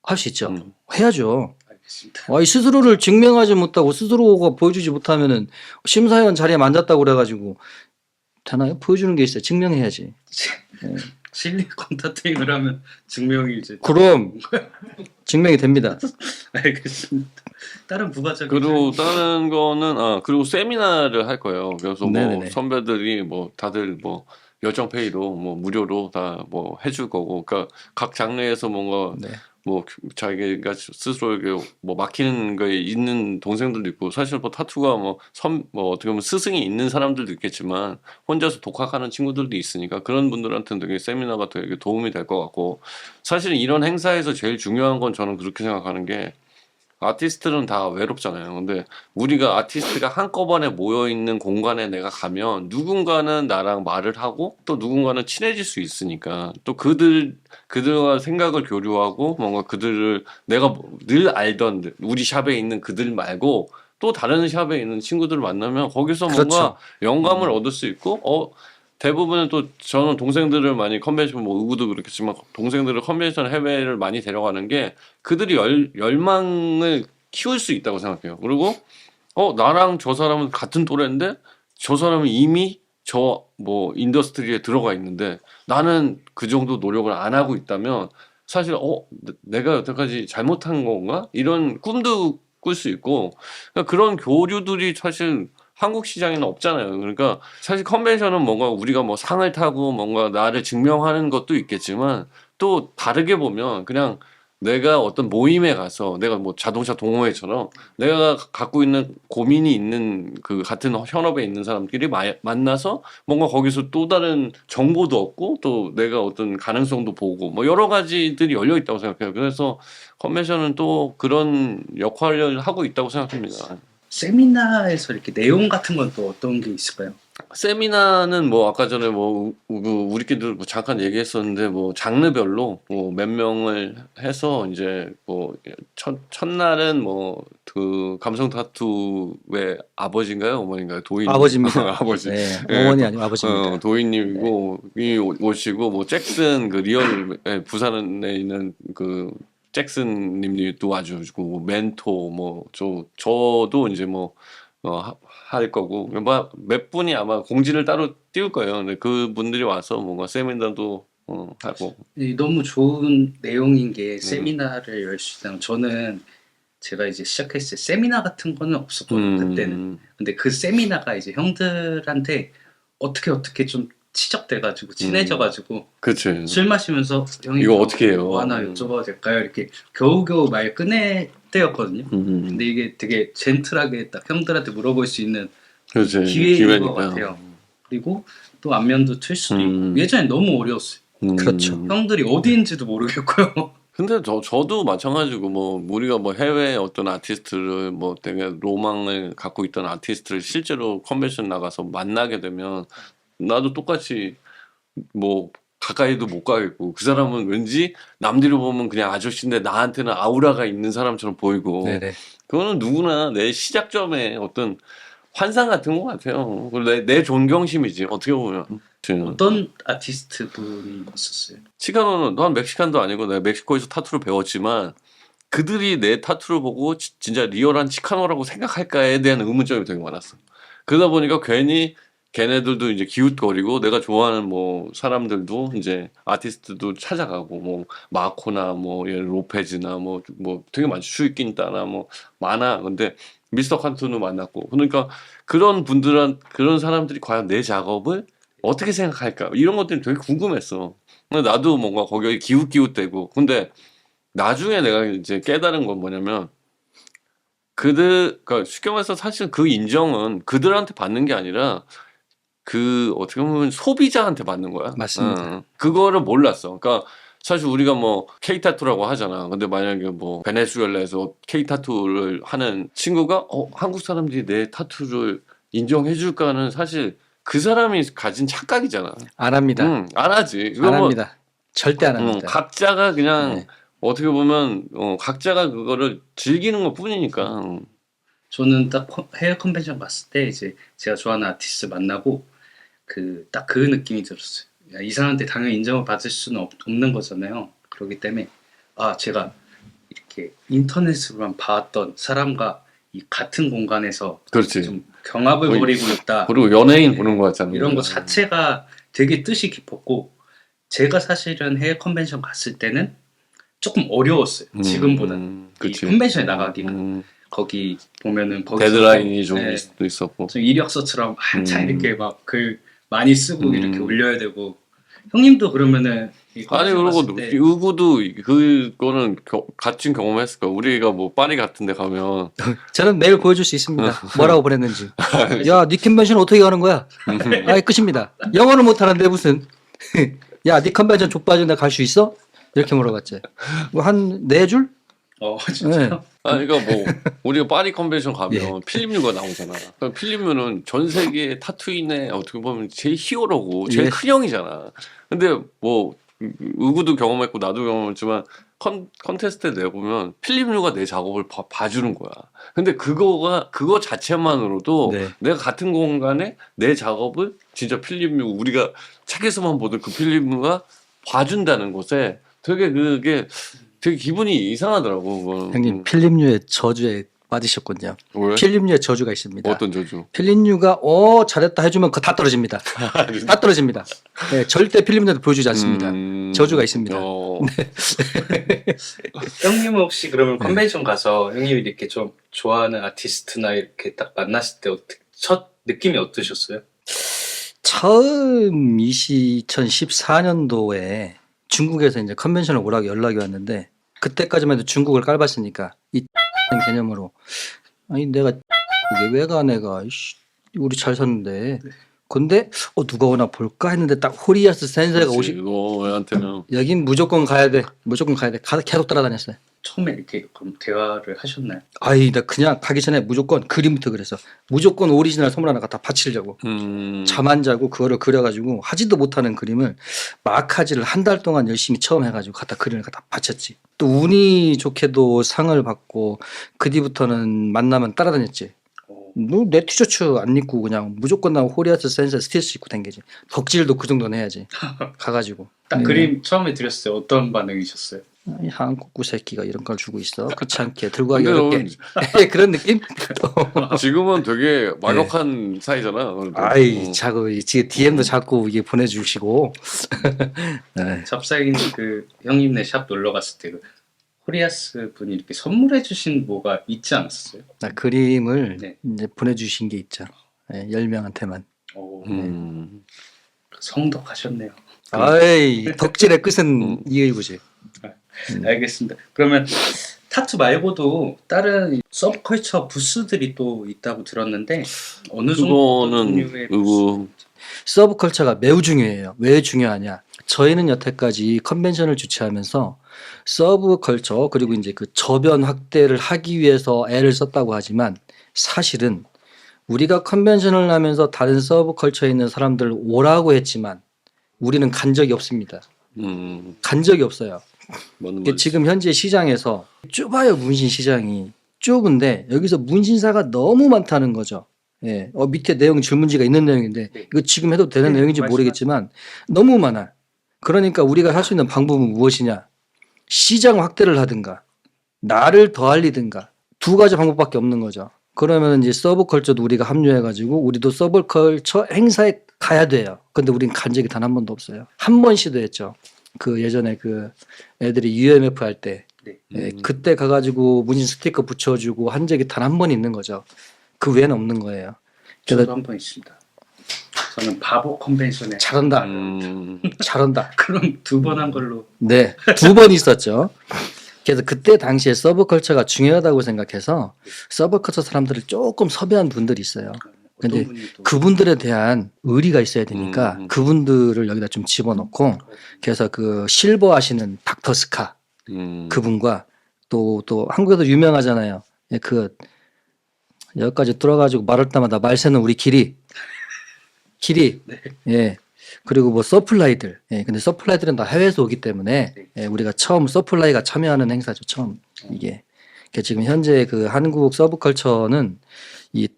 할 수 있죠. 해야죠. 알겠습니다. 이 스스로를 증명하지 못하고 스스로가 보여주지 못하면은 심사위원 자리에 앉았다고 그래가지고 되나요? 보여주는 게 있어요. 증명해야지. 실리콘 타투잉을 하면 증명이 이제 그럼 증명이 됩니다. 알겠습니다. 다른 부가적인 그리고 다른 거는 그리고 세미나를 할 거예요. 그래서 뭐 네네네. 선배들이 뭐 다들 뭐 열정페이로 뭐 무료로 다 뭐 해줄 거고 그러니까 각 장르에서 뭔가 네. 뭐 자기가 스스로에게 뭐 막히는 거에 있는 동생들도 있고 사실 뭐 타투가 뭐 어떻게 보면 스승이 있는 사람들도 있겠지만 혼자서 독학하는 친구들도 있으니까 그런 분들한테는 되게 세미나가 되게 도움이 될 것 같고 사실 이런 행사에서 제일 중요한 건 저는 그렇게 생각하는 게 아티스트는 다 외롭잖아요. 근데 우리가 아티스트가 한꺼번에 모여있는 공간에 내가 가면 누군가는 나랑 말을 하고 또 누군가는 친해질 수 있으니까 또 그들과 생각을 교류하고 뭔가 그들을 내가 늘 알던 우리 샵에 있는 그들 말고 또 다른 샵에 있는 친구들을 만나면 거기서 뭔가 그렇죠. 영감을 얻을 수 있고 대부분은 또 저는 동생들을 많이 컨벤션 뭐 의구도 그렇겠지만 동생들을 컨벤션 해외를 많이 데려가는 게 그들이 열망을 키울 수 있다고 생각해요. 그리고 나랑 저 사람은 같은 또래인데 저 사람은 이미 저 뭐 인더스트리에 들어가 있는데 나는 그 정도 노력을 안 하고 있다면 사실 내가 여태까지 잘못한 건가? 이런 꿈도 꿀 수 있고 그러니까 그런 교류들이 사실 한국 시장에는 없잖아요. 그러니까 사실 컨벤션은 뭔가 우리가 뭐 상을 타고 뭔가 나를 증명하는 것도 있겠지만 또 다르게 보면 그냥 내가 어떤 모임에 가서 내가 뭐 자동차 동호회처럼 내가 갖고 있는 고민이 있는 그 같은 현업에 있는 사람끼리 만나서 뭔가 거기서 또 다른 정보도 얻고 또 내가 어떤 가능성도 보고 뭐 여러 가지들이 열려 있다고 생각해요. 그래서 컨벤션은 또 그런 역할을 하고 있다고 생각합니다. 세미나에서 이렇게 내용 같은 건 또 어떤 게 있을까요? 세미나는 뭐 아까 전에 뭐 우리끼리 뭐 잠깐 얘기했었는데 뭐 장르별로 뭐 몇 명을 해서 이제 뭐 첫날은 뭐 그 감성 타투의 아버지인가요 어머니인가요 도인 아버지입니다. 아버지 네, 예, 어머니 아니고 아버지입니다. 도인님이고 이 오시고 뭐 잭슨 그 리얼 부산에 있는 그 잭슨님도 와주시고 뭐 멘토 뭐 저도 이제 뭐 할 거고 뭐 몇 분이 아마 공지를 따로 띄울 거예요. 근데 그 분들이 와서 뭔가 세미나도 하고 너무 좋은 내용인 게 세미나를 열 수 있다면 저는 제가 이제 시작했을 때 세미나 같은 거는 없었거든요. 그때는. 근데 그 세미나가 이제 형들한테 어떻게 좀 치적돼가지고 친해져가지고 그치. 술 마시면서 형님 이거 어떻게 해요? 뭐 하나 여쭤봐도 될까요? 이렇게 겨우겨우 말 꺼낼 때였거든요. 근데 이게 되게 젠틀하게 딱 형들한테 물어볼 수 있는 그치. 기회인 기회니까. 것 같아요. 그리고 또 안면도 틀 수도 있고 예전에 너무 어려웠어요. 그렇죠. 형들이 어디인지도 모르겠고요. 근데 저도 마찬가지고 뭐 우리가 뭐 해외 어떤 아티스트를 뭐 되게 로망을 갖고 있던 아티스트를 실제로 컨벤션 나가서 만나게 되면 나도 똑같이 뭐 가까이도 못 가겠고 그 사람은 왠지 남들이 보면 그냥 아저씨인데 나한테는 아우라가 있는 사람처럼 보이고 네네. 그거는 누구나 내 시작점에 어떤 환상 같은 것 같아요. 내 존경심이지 어떻게 보면. 어떤 아티스트 분이 있었어요? 치카노는 난 멕시칸도 아니고 내가 멕시코에서 타투를 배웠지만 그들이 내 타투를 보고 진짜 리얼한 치카노라고 생각할까에 대한 의문점이 되게 많았어. 그러다 보니까 괜히 걔네들도 이제 기웃거리고 내가 좋아하는 뭐 사람들도 이제 아티스트도 찾아가고 뭐 마코나 뭐 로페즈나 뭐 되게 많죠. 슈이킨타나 뭐 많아. 근데 미스터 칸토도 만났고 그러니까 그런 그런 사람들이 과연 내 작업을 어떻게 생각할까 이런 것들이 되게 궁금했어. 근데 나도 뭔가 거기에 기웃기웃대고 근데 나중에 내가 이제 깨달은 건 뭐냐면 그러니까 쉽게 말해서 사실 그 인정은 그들한테 받는 게 아니라 그 어떻게 보면 소비자한테 받는 거야. 맞습니다. 그거를 몰랐어. 그러니까 사실 우리가 뭐 K-타투라고 하잖아. 근데 만약에 뭐 베네수엘라에서 K-타투를 하는 친구가 한국 사람들이 내 타투를 인정해 줄까는 사실 그 사람이 가진 착각이잖아. 안 합니다. 안 하지. 안 합니다. 절대 안 합니다. 각자가 그냥 네. 어떻게 보면 각자가 그거를 즐기는 것 뿐이니까. 저는 딱 해외 컨벤션 갔을 때 이제 제가 좋아하는 아티스트 만나고 딱 그 느낌이 들었어요. 야, 이 사람한테 당연히 인정을 받을 수는 없는 거잖아요. 그렇기 때문에 제가 이렇게 인터넷으로만 봤던 사람과 이 같은 공간에서 그렇지. 좀 경합을 벌이고 있다. 그리고 연예인 보는 거 같잖아. 이런 거 자체가 되게 뜻이 깊었고 제가 사실은 해외 컨벤션 갔을 때는 조금 어려웠어요. 지금보다 이 그치. 컨벤션에 나가기가 거기 보면은 거기서 데드라인이 좀 네, 있었고. 좀 이력서처럼 한참 이렇게 막 글 많이 쓰고 이렇게 음. 올려야 되고 형님도 그러면은 이 아니 컨벤션 그리고 갔을 때 의구도 그거는 같이 경험했을 거야. 우리가 뭐 파리 같은데 가면 저는 매일 보여줄 수 있습니다. 뭐라고 보냈는지. 야, 네 컨벤션 어떻게 가는 거야? 아이 끝입니다. 영어는 못하는데 무슨? 야, 네 컨벤션 족빠진데 갈 수 있어? 이렇게 물어봤지. 뭐 한 4줄? 진짜요? 네. 아니 그러니까 뭐 우리가 파리 컨벤션 가면 예. 필립류가 나오잖아. 그럼 필립류는 전 세계 타투인의 어떻게 보면 제일 히어로고 제일 예. 큰 형이잖아. 근데 뭐 의구도 경험했고 나도 경험했지만 컨테스트에 내보면 필립류가 내 작업을 봐주는 거야. 근데 그거 자체만으로도 네. 내가 같은 공간에 내 작업을 진짜 필립류 우리가 책에서만 보던 그 필립류가 봐준다는 것에 그게 되게 기분이 이상하더라고. 그거는. 형님 필립류의 저주에 빠지셨군요. 왜? 필립류의 저주가 있습니다. 어떤 저주? 필립류가 잘했다 해주면 그거 다 떨어집니다. 다 떨어집니다. 네, 절대 필립류한테 보여주지 않습니다. 저주가 있습니다. 형님은 혹시 그러면 컨벤션 가서 형님이 이렇게 좀 좋아하는 아티스트나 이렇게 딱 만났을 때 첫 느낌이 어떠셨어요? 처음 2014년도에 중국에서 이제 컨벤션을 오라고 연락이 왔는데 그때까지만 해도 중국을 깔봤으니까 이 개념으로 아니 내가 왜 가 내가 우리 잘 샀는데 근데 누가 오나 볼까 했는데 딱 호리아스 센세가 이거한테는 여긴 무조건 가야 돼 가서 계속 따라다녔어요. 처음에 이렇게 그럼 대화를 하셨나요? 아이 나 그냥 가기 전에 무조건 그림부터 그랬어. 무조건 오리지널 선물 하나 갖다 바치려고 잠 안 자고 그거를 그려가지고 하지도 못하는 그림을 마카지를 한 달 동안 열심히 처음 해가지고 갖다 그림을 갖다 바쳤지. 또 운이 좋게도 상을 받고 그 뒤부터는 만나면 따라다녔지. 너 내 티셔츠 안 입고 그냥 무조건 나 호리아스 센세 스티치 입고 댕기지. 덕질도 그 정도는 해야지. 가가지고. 딱 그림 처음에 드렸을 때 어떤 반응이셨어요? 이 한국구 새끼가 이런 걸 주고 있어. 그렇지 않게 들고 가기 근데 어렵게. 그런 느낌? 지금은 되게 막역한 사이잖아. 아이 자꾸 지금 DM도 자꾸 이게 보내주시고. 네. 잡사인 형님네 샵 놀러 갔을 때 호리아스 분이 이렇게 선물해 주신 뭐가 있지 않았어요? 나 그림을 네. 이제 보내주신 게 있죠. 네, 10명한테만. 성덕하셨네요. 아이 덕질의 끝은 이의구지. 알겠습니다. 그러면 타투 말고도 다른 서브컬처 부스들이 또 있다고 들었는데 어느 정도 그거는 종류의 의구 서브컬처가 매우 중요해요. 왜 중요하냐? 저희는 여태까지 컨벤션을 주최하면서 서브 컬처 그리고 이제 그 저변 확대를 하기 위해서 애를 썼다고 하지만 사실은 우리가 컨벤션을 하면서 다른 서브 컬처에 있는 사람들 오라고 했지만 우리는 간 적이 없습니다. 간 적이 없어요. 이게 지금 현재 시장에서 좁아요. 문신 시장이 좁은데 여기서 문신사가 너무 많다는 거죠. 예, 밑에 내용 질문지가 있는 내용인데 이거 지금 해도 되는 내용인지 모르겠지만 너무 많아. 그러니까 우리가 할 수 있는 방법은 무엇이냐? 시장 확대를 하든가 나를 더 알리든가 두 가지 방법밖에 없는 거죠. 그러면 이제 서브컬처도 우리가 합류해가지고 우리도 서브컬처 행사에 가야 돼요. 근데 우린 간 적이 단 한 번도 없어요. 한 번 시도했죠. 그 예전에 그 애들이 UMF 할 때 예, 그때 가가지고 문신 스티커 붙여주고 한 적이 단 한 번 있는 거죠. 그 외에는 없는 거예요. 저도 한 번 있습니다. 저는 바보 컨벤션에 잘한다. 잘한다. 그럼 2번 한 걸로. 네, 2번 있었죠. 그래서 그때 당시에 서브컬처가 중요하다고 생각해서 서브컬처 사람들을 조금 섭외한 분들이 있어요. 근데 그분들에 대한 의리가 있어야 되니까 그분들을 여기다 좀 집어넣고 그래서 그 실버 하시는 닥터 스카 그분과 또 한국에도 유명하잖아요. 예, 그 여기까지 뚫어가지고 말할 때마다 말 새는 우리 길이 네. 예. 그리고 뭐 서플라이들. 예. 근데 서플라이들은 다 해외에서 오기 때문에 예, 우리가 처음 서플라이가 참여하는 행사죠. 처음 이게. 그러니까 지금 현재 그 한국 서브컬처는 이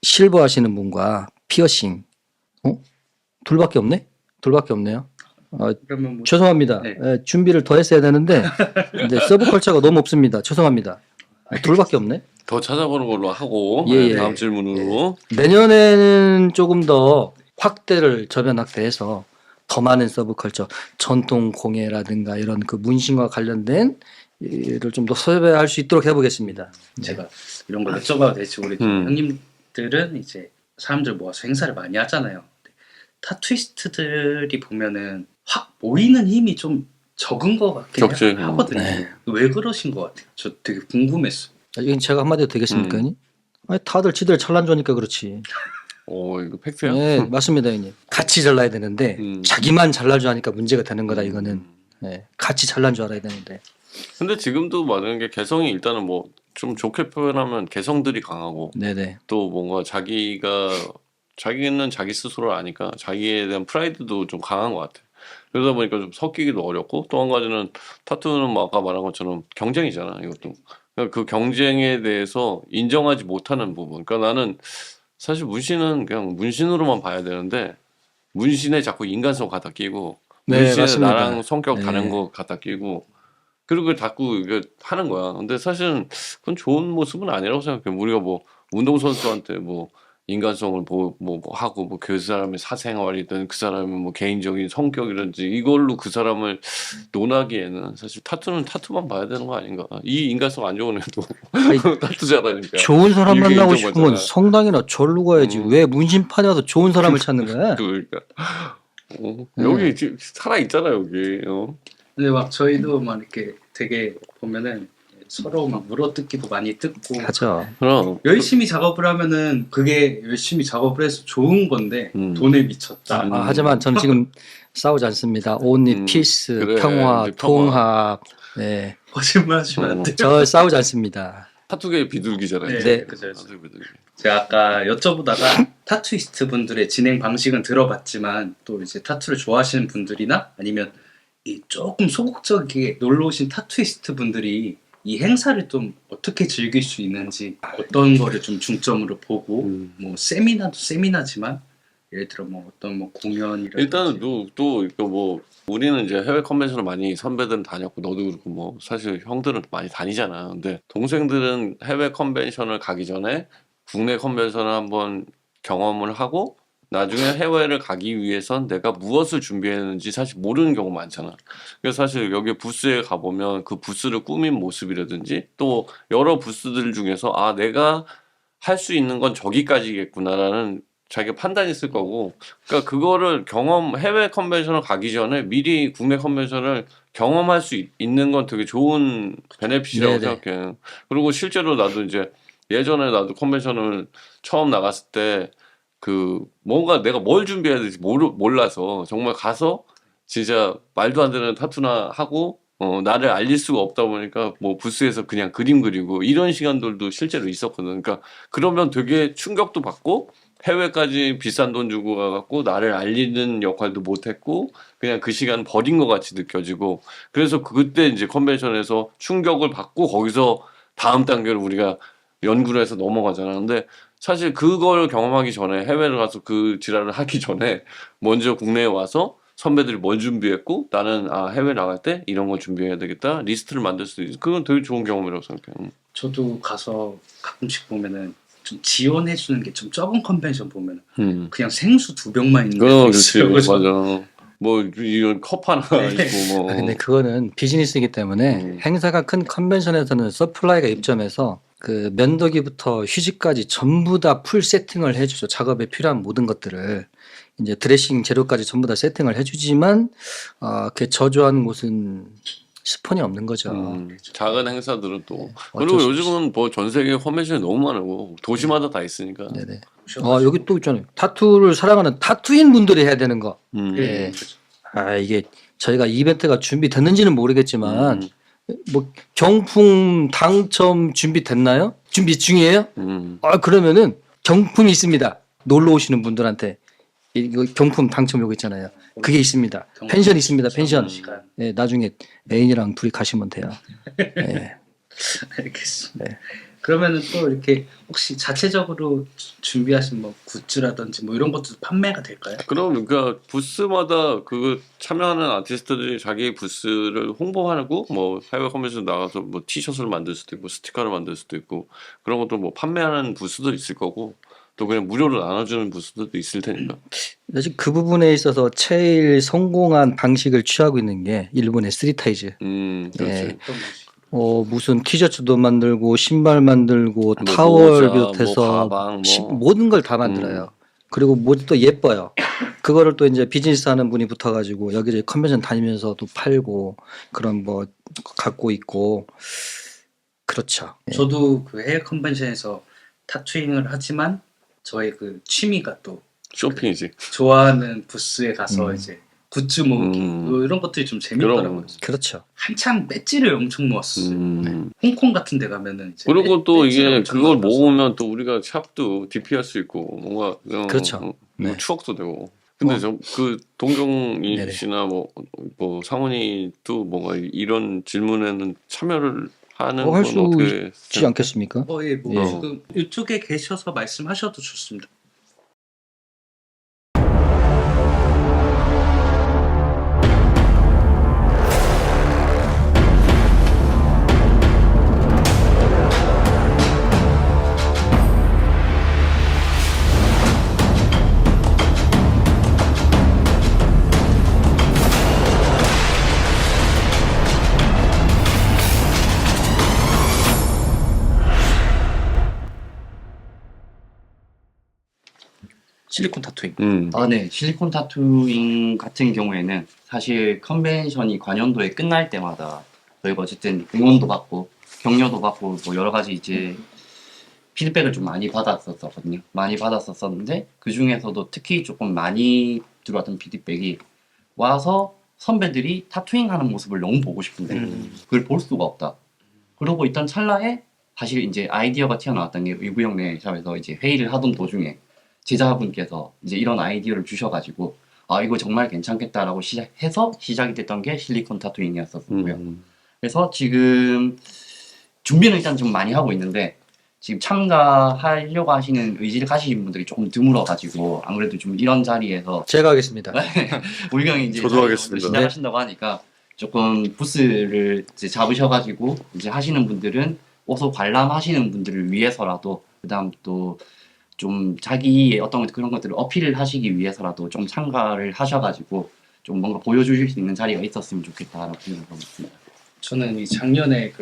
실버 하시는 분과 피어싱 둘밖에 없네? 둘밖에 없네요. 그러면 뭐 죄송합니다. 네. 예, 준비를 더 했어야 되는데 근데 서브컬처가 너무 없습니다. 죄송합니다. 둘밖에 없네. 더 찾아보는 걸로 하고 예, 예. 다음 질문으로 내년에는 조금 더 확대를 저변 확대해서 더 많은 서브컬처 전통 공예라든가 이런 그 문신과 관련된 일을 좀 더 섭외할 수 있도록 해보겠습니다. 제가 이런 걸 여쭤봐도 될지 우리 형님들은 이제 사람들 모아서 행사를 많이 하잖아요. 타투이스트들이 보면은 확 모이는 힘이 좀 적은 것 같긴 적지. 하거든요. 네. 왜 그러신 것 같아요? 저 되게 궁금했어요. 이건 제가 한마디 해도 되겠습니까, 형님? 아니, 다들 지들 잘난 좋으니까 그렇지. 이거 팩트야? 네, 맞습니다, 형님. 같이 잘나야 되는데 자기만 잘날 줄 아니까 문제가 되는 거다, 이거는. 네, 같이 잘난 줄 알아야 되는데. 근데 지금도 많은 게 개성이 일단은 뭐 좀 좋게 표현하면 개성들이 강하고 네네. 또 뭔가 자기는 자기 스스로 아니까 자기에 대한 프라이드도 좀 강한 것 같아. 그러다 보니까 좀 섞이기도 어렵고 또 한 가지는 타투는 뭐 아까 말한 것처럼 경쟁이잖아 이것도. 그러니까 그 경쟁에 대해서 인정하지 못하는 부분. 그러니까 나는 사실 문신은 그냥 문신으로만 봐야 되는데 문신에 자꾸 인간성 갖다 끼고 네, 문신에 맞습니다. 나랑 성격 네. 다른 거 갖다 끼고 그리고 자꾸 이거 하는 거야. 근데 사실은 그건 좋은 모습은 아니라고 생각해. 우리가 뭐 운동선수한테 뭐 인간성을 뭐 하고 뭐 그 사람의 사생활이든 그 사람의 뭐 개인적인 성격이든지 이걸로 그 사람을 논하기에는 사실 타투는 타투만 봐야 되는 거 아닌가. 이 인간성 안 좋은 애도 타투 잘하니까. 좋은 사람 이게 만나고 인정받잖아. 싶으면 성당이나 절로 가야지. 왜 문신판에 와서 좋은 사람을 찾는 거야? 그러니까 여기 지금 살아 있잖아 여기. 근데 막 저희도 막 이렇게 되게 보면은 서로 막 물어뜯기도 많이 뜯고 하죠. 그럼 열심히 작업을 하면은 그게 열심히 작업을 해서 좋은 건데 돈에 미쳤다. 하지만 저는 지금 싸우지 않습니다. 온리 피스, 그래, 평화, 이제 평화. 통합. 네, 거짓말 하시면 안 돼요. 저 싸우지 않습니다. 타투계 비둘기잖아요. 네, 그죠. 타투 비둘기. 제가 아까 여쭤보다가 타투이스트 분들의 진행 방식은 들어봤지만 또 이제 타투를 좋아하시는 분들이나 아니면 이 조금 소극적이게 놀러 오신 타투이스트 분들이 이 행사를 좀 어떻게 즐길 수 있는지 어떤 거를 좀 중점으로 보고 뭐 세미나도 세미나지만 예를 들어 뭐 어떤 뭐 공연이라든지 일단은 또 이거 뭐 우리는 이제 해외 컨벤션을 많이 선배들은 다녔고 너도 그렇고 뭐 사실 형들은 많이 다니잖아. 근데 동생들은 해외 컨벤션을 가기 전에 국내 컨벤션을 한번 경험을 하고 나중에 해외를 가기 위해선 내가 무엇을 준비했는지 사실 모르는 경우가 많잖아. 그래서 사실 여기 부스에 가보면 그 부스를 꾸민 모습이라든지 또 여러 부스들 중에서 아 내가 할 수 있는 건 저기까지겠구나라는 자기가 판단이 있을 거고 그러니까 그거를 해외 컨벤션을 가기 전에 미리 국내 컨벤션을 경험할 수 있는 건 되게 좋은 베네핏이라고 네네. 생각해. 그리고 실제로 나도 이제 예전에 나도 컨벤션을 처음 나갔을 때 그 뭔가 내가 뭘 준비해야 될지 몰라서 정말 가서 진짜 말도 안 되는 타투나 하고 나를 알릴 수가 없다 보니까 뭐 부스에서 그냥 그림 그리고 이런 시간들도 실제로 있었거든. 그러니까 그러면 되게 충격도 받고 해외까지 비싼 돈 주고 가갖고 나를 알리는 역할도 못했고 그냥 그 시간 버린 것 같이 느껴지고 그래서 그때 이제 컨벤션에서 충격을 받고 거기서 다음 단계로 우리가 연구를 해서 넘어가잖아. 근데 사실 그걸 경험하기 전에 해외를 가서 그 지랄을 하기 전에 먼저 국내에 와서 선배들이 뭘 준비했고 나는 해외 나갈 때 이런 걸 준비해야 되겠다 리스트를 만들 수도 있어. 그건 되게 좋은 경험이라고 생각해. 저도 가서 가끔씩 보면은 좀 지원해 주는 게 좀 적은 컨벤션 보면은 그냥 생수 2병만 있는 게 그렇지 있어요. 그래서 맞아. 뭐 이런 컵 하나 있고 뭐. 근데 그거는 비즈니스이기 때문에 행사가 큰 컨벤션에서는 서플라이가 입점해서 그 면도기부터 휴지까지 전부 다 풀 세팅을 해주죠. 작업에 필요한 모든 것들을 이제 드레싱 재료까지 전부 다 세팅을 해주지만 그 저조한 곳은 스폰이 없는 거죠. 작은 행사들은 또 어쩔 그리고 수 요즘은 뭐 전 세계 컨벤션이 너무 많고 도시마다 다 있으니까. 네네. 여기 또 있잖아요. 타투를 사랑하는 타투인 분들이 해야 되는 거. 예. 이게 저희가 이벤트가 준비됐는지는 모르겠지만 뭐 경품 당첨 준비됐나요? 준비 중이에요? 그러면은 경품이 있습니다. 놀러 오시는 분들한테 이거 경품 당첨 요거 있잖아요. 그게 있습니다. 펜션 있습니다. 펜션. 네, 나중에 애인이랑 둘이 가시면 돼요. 네. 알겠습니다. 네. 그러면은 또 이렇게 혹시 자체적으로 준비하신 뭐 굿즈라든지 뭐 이런 것도 판매가 될까요? 그럼 그러니까 부스마다 그 참여하는 아티스트들이 자기 부스를 홍보하고 뭐 해외 컨벤션 나가서 뭐 티셔츠를 만들 수도 있고 스티커를 만들 수도 있고 그런 것도 뭐 판매하는 부스도 있을 거고 또 그냥 무료로 나눠주는 부스도 있을 테니까. 사실 그 부분에 있어서 제일 성공한 방식을 취하고 있는 게 일본의 스트리타이즈. 그렇지. 네. 무슨 티셔츠도 만들고 신발 만들고 뭐 타월 모자, 비롯해서 뭐 가방, 뭐. 모든 걸 다 만들어요. 그리고 뭐도 예뻐요. 그거를 또 이제 비즈니스 하는 분이 붙어가지고 여기저기 컨벤션 다니면서도 팔고 그런 뭐 갖고 있고 그렇죠. 저도 그 해외 컨벤션에서 타투잉을 하지만 저의 그 취미가 또 쇼핑이지. 좋아하는 부스에 가서 이제 굿즈 모으기 뭐 이런 것들이 좀 재밌더라고요. 그렇죠. 한창 배지를 엄청 모았어요. 홍콩 같은 데 가면은 이제 그리고 또 배지를 이게 엄청 그걸 만들어서. 모으면 또 우리가 샵도 DP할 수 있고 뭔가 그렇죠. 네. 추억도 되고. 근데 그 동경이 네네. 씨나 뭐 상훈이도 뭔가 이런 질문에는 참여를 하는 건 할 수 어떻게 있지 않겠습니까? 예, 뭐 네. 지금 이쪽에 계셔서 말씀하셔도 좋습니다. 실리콘 타투잉. 네. 실리콘 타투잉 같은 경우에는 사실 컨벤션이 관연도에 끝날 때마다 저희가 어쨌든 응원도 받고 격려도 받고 뭐 여러 가지 이제 피드백을 좀 많이 받았었거든요. 많이 받았었는데 그 중에서도 특히 조금 많이 들어왔던 피드백이 와서 선배들이 타투잉 하는 모습을 너무 보고 싶은데 그걸 볼 수가 없다. 그러고 있던 찰나에 사실 이제 아이디어가 튀어나왔던 게 의구형네 샵에서 이제 회의를 하던 도중에 제자분께서 이제 이런 아이디어를 주셔가지고 이거 정말 괜찮겠다라고 시작해서 시작이 됐던 게 실리콘 타투잉이었었고요. 그래서 지금 준비는 일단 좀 많이 하고 있는데 지금 참가하려고 하시는 의지를 가지신 분들이 조금 드물어가지고 안 그래도 좀 이런 자리에서 제가 하겠습니다. 우리경이 이제 저도 하겠습니다. 시작하신다고 하니까 조금 부스를 이제 잡으셔가지고 이제 하시는 분들은 어서 관람하시는 분들을 위해서라도 그다음 또 좀 자기의 어떤 그런 것들을 어필을 하시기 위해서라도 좀 참가를 하셔가지고 좀 뭔가 보여주실 수 있는 자리가 있었으면 좋겠다라고 생각하고 있습니다. 저는 이 작년에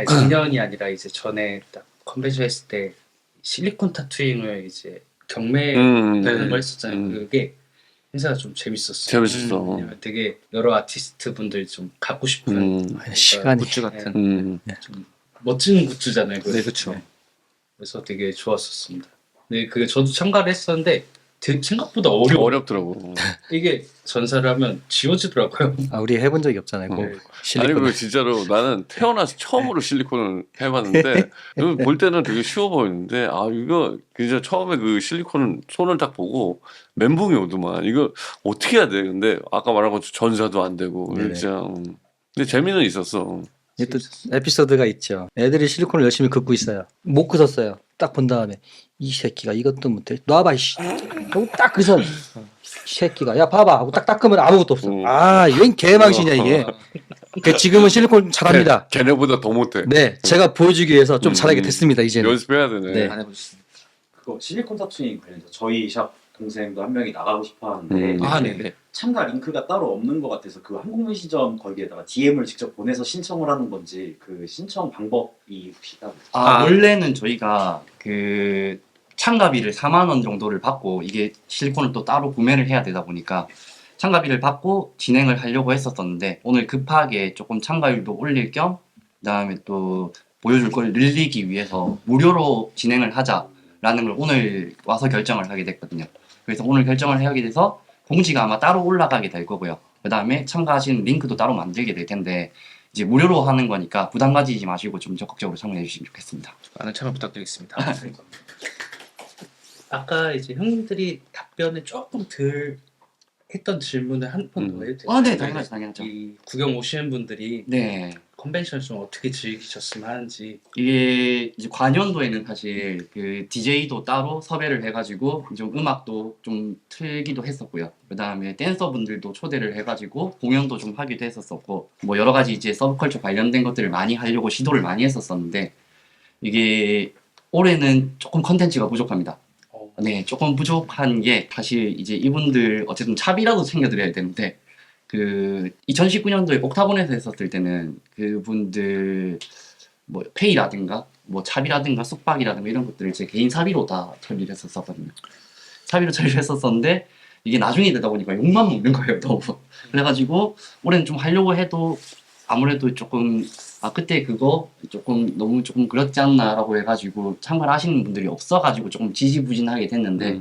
작년이 아니라 이제 전에 딱 컨벤션 했을 때 실리콘 타투잉을 이제 경매되는 걸 했었잖아요. 그게 행사가 좀 재밌었어요. 재밌었어. 되게 여러 아티스트 분들 좀 갖고 싶은 시간이 굿즈 같은 좀 멋진 굿즈잖아요. 네, 그렇죠. 그래서 되게 좋았었습니다. 네, 저도 참가를 했었는데 생각보다 어려워. 어렵더라고. 이게 전사를 하면 지워지더라고요. 아, 우리 해본 적이 없잖아요. 어. 네. 아니 그 진짜로 나는 태어나서 처음으로 실리콘을 해봤는데 볼 때는 되게 쉬워 보이는데 아 이거 진짜 처음에 그 실리콘은 손을 딱 보고 멘붕이 오더만 이거 어떻게 해야 돼? 근데 아까 말한 것처럼 전사도 안 되고 네네. 진짜 근데 재미는 있었어. 이게 또 에피소드가 있죠. 애들이 실리콘을 열심히 긋고 있어요. 못 긋었어요. 딱 본 다음에 이 새끼가 이것도 못해. 놔봐 이씨. 하고 딱 그래서 이 새끼가 야 봐봐 하고 딱 닦으면 아무것도 없어. 아 이건 개망신이야 이게. 그 지금은 실리콘 잘합니다. 걔네보다 더 못해. 네, 제가 보여주기 위해서 좀 잘하게 됐습니다 이제는. 연습해야 되네. 네. 안 해보셨습니다. 그거 실리콘 타투잉 관련해서 저희 샵 동생도 한 명이 나가고 싶어 하는데 아, 네. 참가 링크가 따로 없는 것 같아서 그 한국문시점 거기에다가 DM을 직접 보내서 신청을 하는 건지 그 신청 방법이 혹시 따로 아, 아. 원래는 저희가 그 참가비를 4만 원 정도를 받고 이게 실리콘을 또 따로 구매를 해야 되다 보니까 참가비를 받고 진행을 하려고 했었었는데 오늘 급하게 조금 참가율도 올릴 겸 그다음에 또 보여줄 걸 늘리기 위해서 무료로 진행을 하자라는 걸 오늘 와서 결정을 하게 됐거든요. 그래서 오늘 결정을 하게 돼서 공지가 아마 따로 올라가게 될 거고요. 그다음에 참가하시는 링크도 따로 만들게 될 텐데 이제 무료로 하는 거니까 부담 가지지 마시고 좀 적극적으로 참여해 주시면 좋겠습니다. 많은 참여 부탁드리겠습니다. 아까 이제 형님들이 답변을 조금 덜 했던 질문을 한 번 더 해도 돼요? 아, 네, 당연하죠. 이 구경 오시는 분들이 네. 컨벤션 좀 어떻게 즐기셨으면 하는지. 이게 이제 관연도에는 사실 그 DJ도 따로 섭외를 해가지고 좀 음악도 좀 틀기도 했었고요. 그 다음에 댄서분들도 초대를 해가지고 공연도 좀 하기도 했었었고 뭐 여러 가지 이제 서브컬처 관련된 것들을 많이 하려고 시도를 많이 했었었는데 이게 올해는 조금 컨텐츠가 부족합니다. 네, 조금 부족한 게 사실 이제 이분들 어쨌든 차비라도 챙겨드려야 되는데 그 2019년도에 옥타곤에서 했었을 때는 그분들 뭐 페이라든가 뭐 차비라든가 숙박이라든가 이런 것들을 제 개인 사비로 다 처리를 했었거든요. 사비로 처리를 했었었는데 이게 나중에 되다 보니까 욕만 먹는 거예요, 너무. 그래가지고 올해는 좀 하려고 해도 아무래도 조금 그때 그거 조금 너무 조금 그렇지 않나라고 해가지고 참가를 하시는 분들이 없어가지고 조금 지지부진하게 됐는데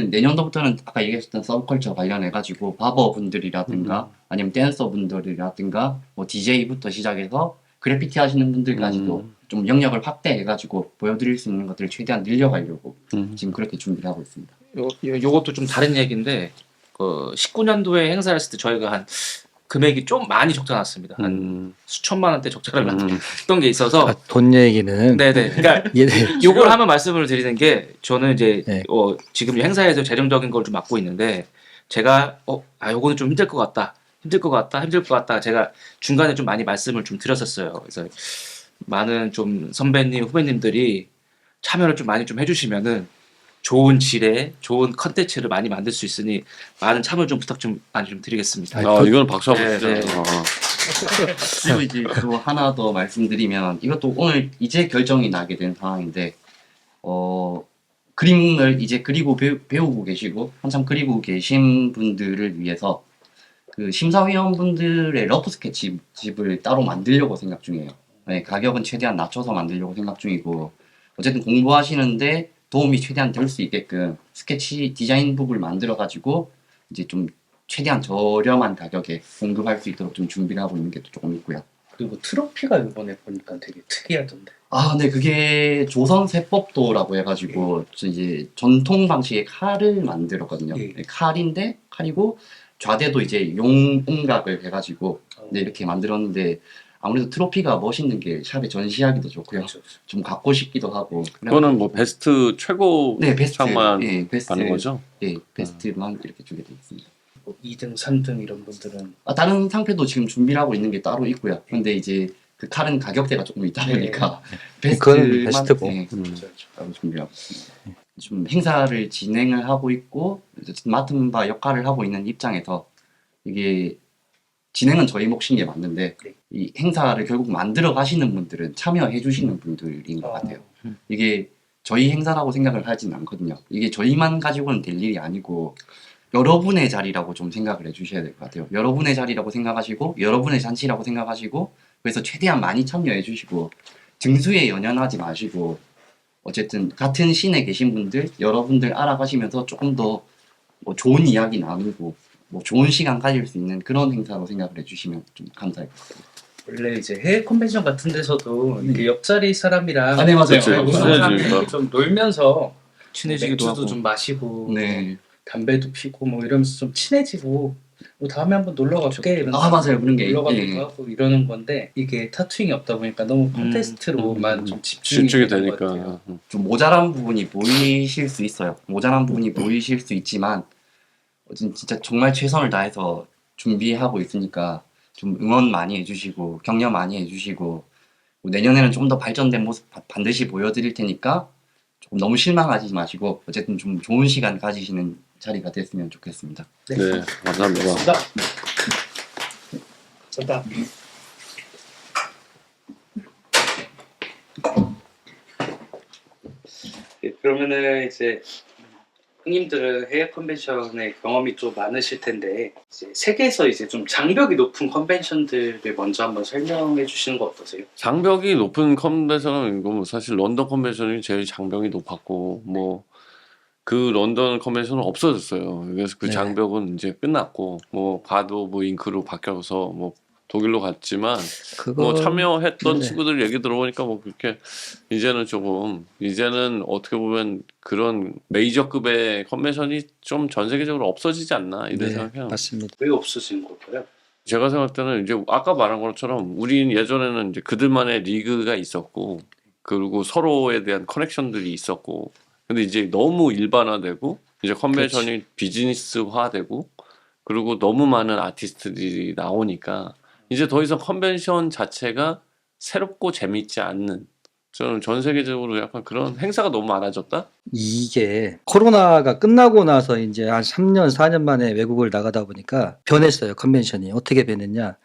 내년도부터는 아까 얘기했던 서브컬처 관련해가지고 바버분들이라든가 아니면 댄서분들이라든가 뭐 DJ부터 시작해서 그래피티 하시는 분들까지도 좀 영역을 확대해가지고 보여드릴 수 있는 것들을 최대한 늘려가려고 지금 그렇게 준비를 하고 있습니다. 요것도 좀 다른 얘기인데 그 19년도에 행사를 했을 때 저희가 한 금액이 좀 많이 적자 났습니다. 한 수천만 원대 적자를 났던 게 있어서 아, 돈 얘기는 네네. 그러니까 예, 요걸 한번 말씀을 드리는 게 저는 이제 네. 지금 행사에서 재정적인 걸 좀 맡고 있는데 제가 요거는 좀 힘들 것 같다 제가 중간에 좀 많이 말씀을 좀 드렸었어요. 그래서 많은 좀 선배님 후배님들이 참여를 좀 많이 좀 해주시면은 좋은 질의 좋은 컨텐츠를 많이 만들 수 있으니 많은 참여 좀 부탁 좀 많이 좀 드리겠습니다. 이건 박수 한번 네, 주죠. 네. 그리고 이제 또 하나 더 말씀드리면 이것도 오늘 이제 결정이 나게 된 상황인데 그림을 이제 그리고 배우고 계시고 한참 그리고 계신 분들을 위해서 그 심사위원분들의 러프 스케치집을 따로 만들려고 생각 중이에요. 네, 가격은 최대한 낮춰서 만들려고 생각 중이고 어쨌든 공부하시는데 도움이 최대한 될 수 있게끔 스케치 디자인북을 만들어 가지고 이제 좀 최대한 저렴한 가격에 공급할 수 있도록 좀 준비를 하고 있는 게 또 조금 있고요. 그리고 트로피가 이번에 보니까 되게 특이하던데. 네, 그게 조선 세법도라고 해가지고 이제 전통 방식의 칼을 만들었거든요. 예. 네, 칼이고 좌대도 이제 용음각을 해가지고 네, 이렇게 만들었는데 아무래도 트로피가 멋있는 게 샵에 전시하기도 좋고요. 그렇죠. 좀 갖고 싶기도 하고. 그거는 뭐 베스트 최고 네, 베스트 상만 예, 베스트 받는 거죠? 예, 베스트만 이렇게 주게 되어 있습니다. 뭐 2등, 3등 이런 분들은 다른 상표도 지금 준비를 하고 있는 게 따로 있고요. 근데 이제 그 칼은 가격대가 조금 있다 보니까 그건 베스트만 베스트고. 예, 따로 준비하고 있습니다. 좀 행사를 진행을 하고 있고 맡은 바 역할을 하고 있는 입장에서 이게 진행은 저희 몫인 게 맞는데 이 행사를 결국 만들어 가시는 분들은 참여해 주시는 분들인 것 같아요. 이게 저희 행사라고 생각을 하진 않거든요. 이게 저희만 가지고는 될 일이 아니고 여러분의 자리라고 좀 생각을 해 주셔야 될 것 같아요. 여러분의 자리라고 생각하시고 여러분의 잔치라고 생각하시고 그래서 최대한 많이 참여해 주시고 등수에 연연하지 마시고 어쨌든 같은 씬에 계신 분들 여러분들 알아가시면서 조금 더 뭐 좋은 이야기 나누고 뭐 좋은 시간 가질 수 있는 그런 행사로 생각을 해주시면 좀 감사할 것 같아요. 원래 이제 해외 컨벤션 같은 데서도 이렇게 옆자리 사람이랑 아, 네, 맞아요. 그치. 네, 친해지니까. 좀 놀면서 친해지기도 맥주도 하고. 좀 마시고 네. 담배도 피고 뭐 이러면서 좀 친해지고 뭐 다음에 한번 놀러 갈게 이런 아, 맞아요. 그런 게 놀러 가기도 예. 하고 이러는 건데 이게 타투잉이 없다 보니까 너무 콘테스트로만 좀 집중이 집중이 되는 것 되니까. 같아요. 좀 모자란 부분이 보이실 수 있어요. 모자란 부분이 보이실 수 있지만 진짜 정말 최선을 다해서 준비하고 있으니까 좀 응원 많이 해주시고 격려 많이 해주시고 뭐 내년에는 좀 더 발전된 모습 반드시 보여드릴 테니까 조금 너무 실망하지 마시고 어쨌든 좀 좋은 시간 가지시는 자리가 됐으면 좋겠습니다. 네, 감사합니다. 감사합니다. 좋다. 네, 그러면은 이제 형님들은 해외 컨벤션에 경험이 좀 많으실 텐데 이제 세계에서 이제 좀 장벽이 높은 컨벤션들을 먼저 한번 설명해 주시는 거 어떠세요? 장벽이 높은 컨벤션은 이거 뭐 사실 런던 컨벤션이 제일 장벽이 높았고 뭐 그 런던 컨벤션은 없어졌어요. 그래서 그 네. 장벽은 이제 끝났고 뭐 가도 뭐 잉크로 바뀌어서 뭐 독일로 갔지만 그거 뭐 참여했던 네. 친구들 얘기 들어보니까 뭐 그렇게 이제는 어떻게 보면 그런 메이저급의 컨벤션이 좀 전 세계적으로 없어지지 않나 이런 네, 생각해요. 맞습니다. 왜 없어진 걸까요? 제가 생각할 때는 이제 아까 말한 것처럼 우린 예전에는 이제 그들만의 리그가 있었고 그리고 서로에 대한 커넥션들이 있었고 근데 이제 너무 일반화되고 이제 컨벤션이 비즈니스화되고 그리고 너무 많은 아티스트들이 나오니까 이제 더 이상 컨벤션 자체가 새롭고 재밌지 않는 저는 전 세계적으로 약간 그런 행사가 너무 많아졌다? 이게 코로나가 끝나고 나서 이제 한 3년, 4년 만에 외국을 나가다 보니까 변했어요. 컨벤션이. 어떻게 변했냐.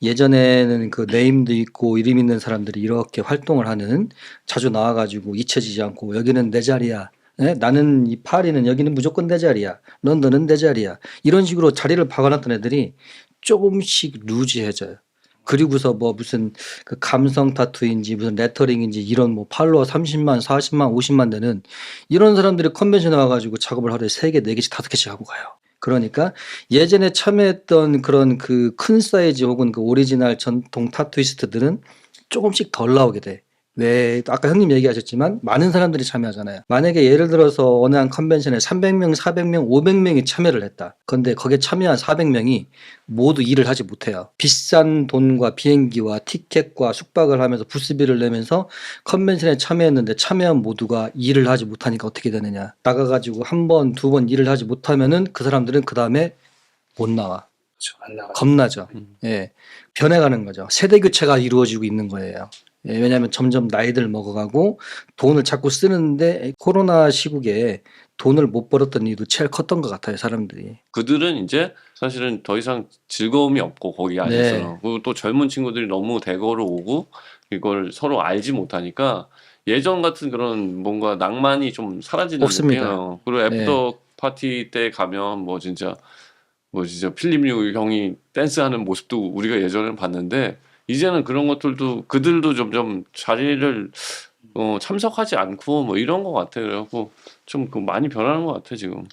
예전에는 그 네임도 있고 이름 있는 사람들이 이렇게 활동을 하는 자주 나와가지고 잊혀지지 않고 여기는 내 자리야. 예? 나는 이 파리는 여기는 무조건 내 자리야. 런던은 내 자리야. 이런 식으로 자리를 박아놨던 애들이 조금씩 루즈해져요. 그리고서 뭐 무슨 그 감성 타투인지 무슨 레터링인지 이런 뭐 팔로워 30만, 40만, 50만 되는 이런 사람들이 컨벤션에 와가지고 작업을 하루에 3개, 4개씩, 5개씩 하고 가요. 그러니까 예전에 참여했던 그런 그 큰 사이즈 혹은 그 오리지널 전통 타투이스트들은 조금씩 덜 나오게 돼. 왜 아까 형님 얘기하셨지만 많은 사람들이 참여하잖아요. 만약에 예를 들어서 어느 한 컨벤션에 300명, 400명, 500명이 참여를 했다. 그런데 거기에 참여한 400명이 모두 일을 하지 못해요. 비싼 돈과 비행기와 티켓과 숙박을 하면서 부스비를 내면서 컨벤션에 참여했는데 참여한 모두가 일을 하지 못하니까 어떻게 되느냐. 나가가지고 한 번, 두 번 일을 하지 못하면은 그 사람들은 그 다음에 못 나와. 그렇죠. 안 나가죠. 겁나죠. 예. 변해가는 거죠. 세대 교체가 이루어지고 있는 거예요. 예, 왜냐하면 점점 나이들 먹어가고 돈을 자꾸 쓰는데 코로나 시국에 돈을 못 벌었던 이유도 제일 컸던 것 같아요, 사람들이. 그들은 이제 사실은 더 이상 즐거움이 없고 거기 안에서 네. 그리고 또 젊은 친구들이 너무 대거로 오고 이걸 서로 알지 못하니까 예전 같은 그런 뭔가 낭만이 좀 사라지는 없습니다. 느낌이에요. 그리고 애프터 파티 때 가면 뭐 진짜 필립 류 형이 댄스하는 모습도 우리가 예전에는 봤는데 이제는 그런 것들도 그들도 점점 자리를 참석하지 않고 뭐 이런 것 같아요. 그래갖고 좀 많이 변하는 것 같아 지금.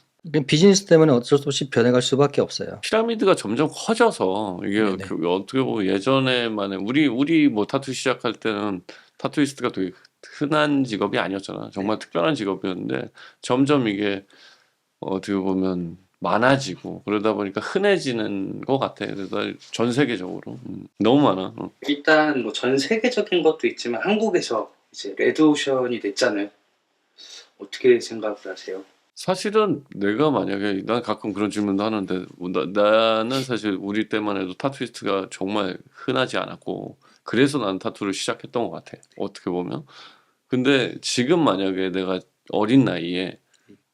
비즈니스 때문에 어쩔 수 없이 변해갈 수밖에 없어요. 피라미드가 점점 커져서 이게 네네. 어떻게 보면 예전에만의 우리 뭐 타투 시작할 때는 타투이스트가 되게 흔한 직업이 아니었잖아. 정말 특별한 직업이었는데 점점 이게 어떻게 보면 많아지고 그러다 보니까 흔해지는 것 같아. 그래서 전 세계적으로 너무 많아. 일단 뭐 전 세계적인 것도 있지만 한국에서 이제 레드오션이 됐잖아요. 어떻게 생각을 하세요? 사실은 내가 만약에 난 가끔 그런 질문도 하는데 나는 사실 우리 때만 해도 타투이스트가 정말 흔하지 않았고 그래서 난 타투를 시작했던 것 같아. 어떻게 보면. 근데 지금 만약에 내가 어린 나이에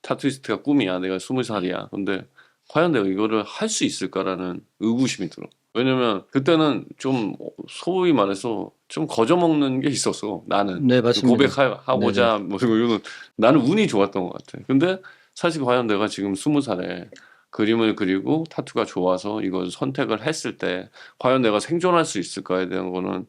타투이스트가 꿈이야. 내가 20살이야. 근데 과연 내가 이거를 할 수 있을까라는 의구심이 들어. 왜냐면 그때는 좀 소위 말해서 좀 거저먹는 게 있었어. 나는 네, 맞습니다. 고백하고자 뭐 이거는 나는 운이 좋았던 것 같아. 근데 사실 과연 내가 지금 20살에 그림을 그리고 타투가 좋아서 이걸 선택을 했을 때 과연 내가 생존할 수 있을까에 대한 거는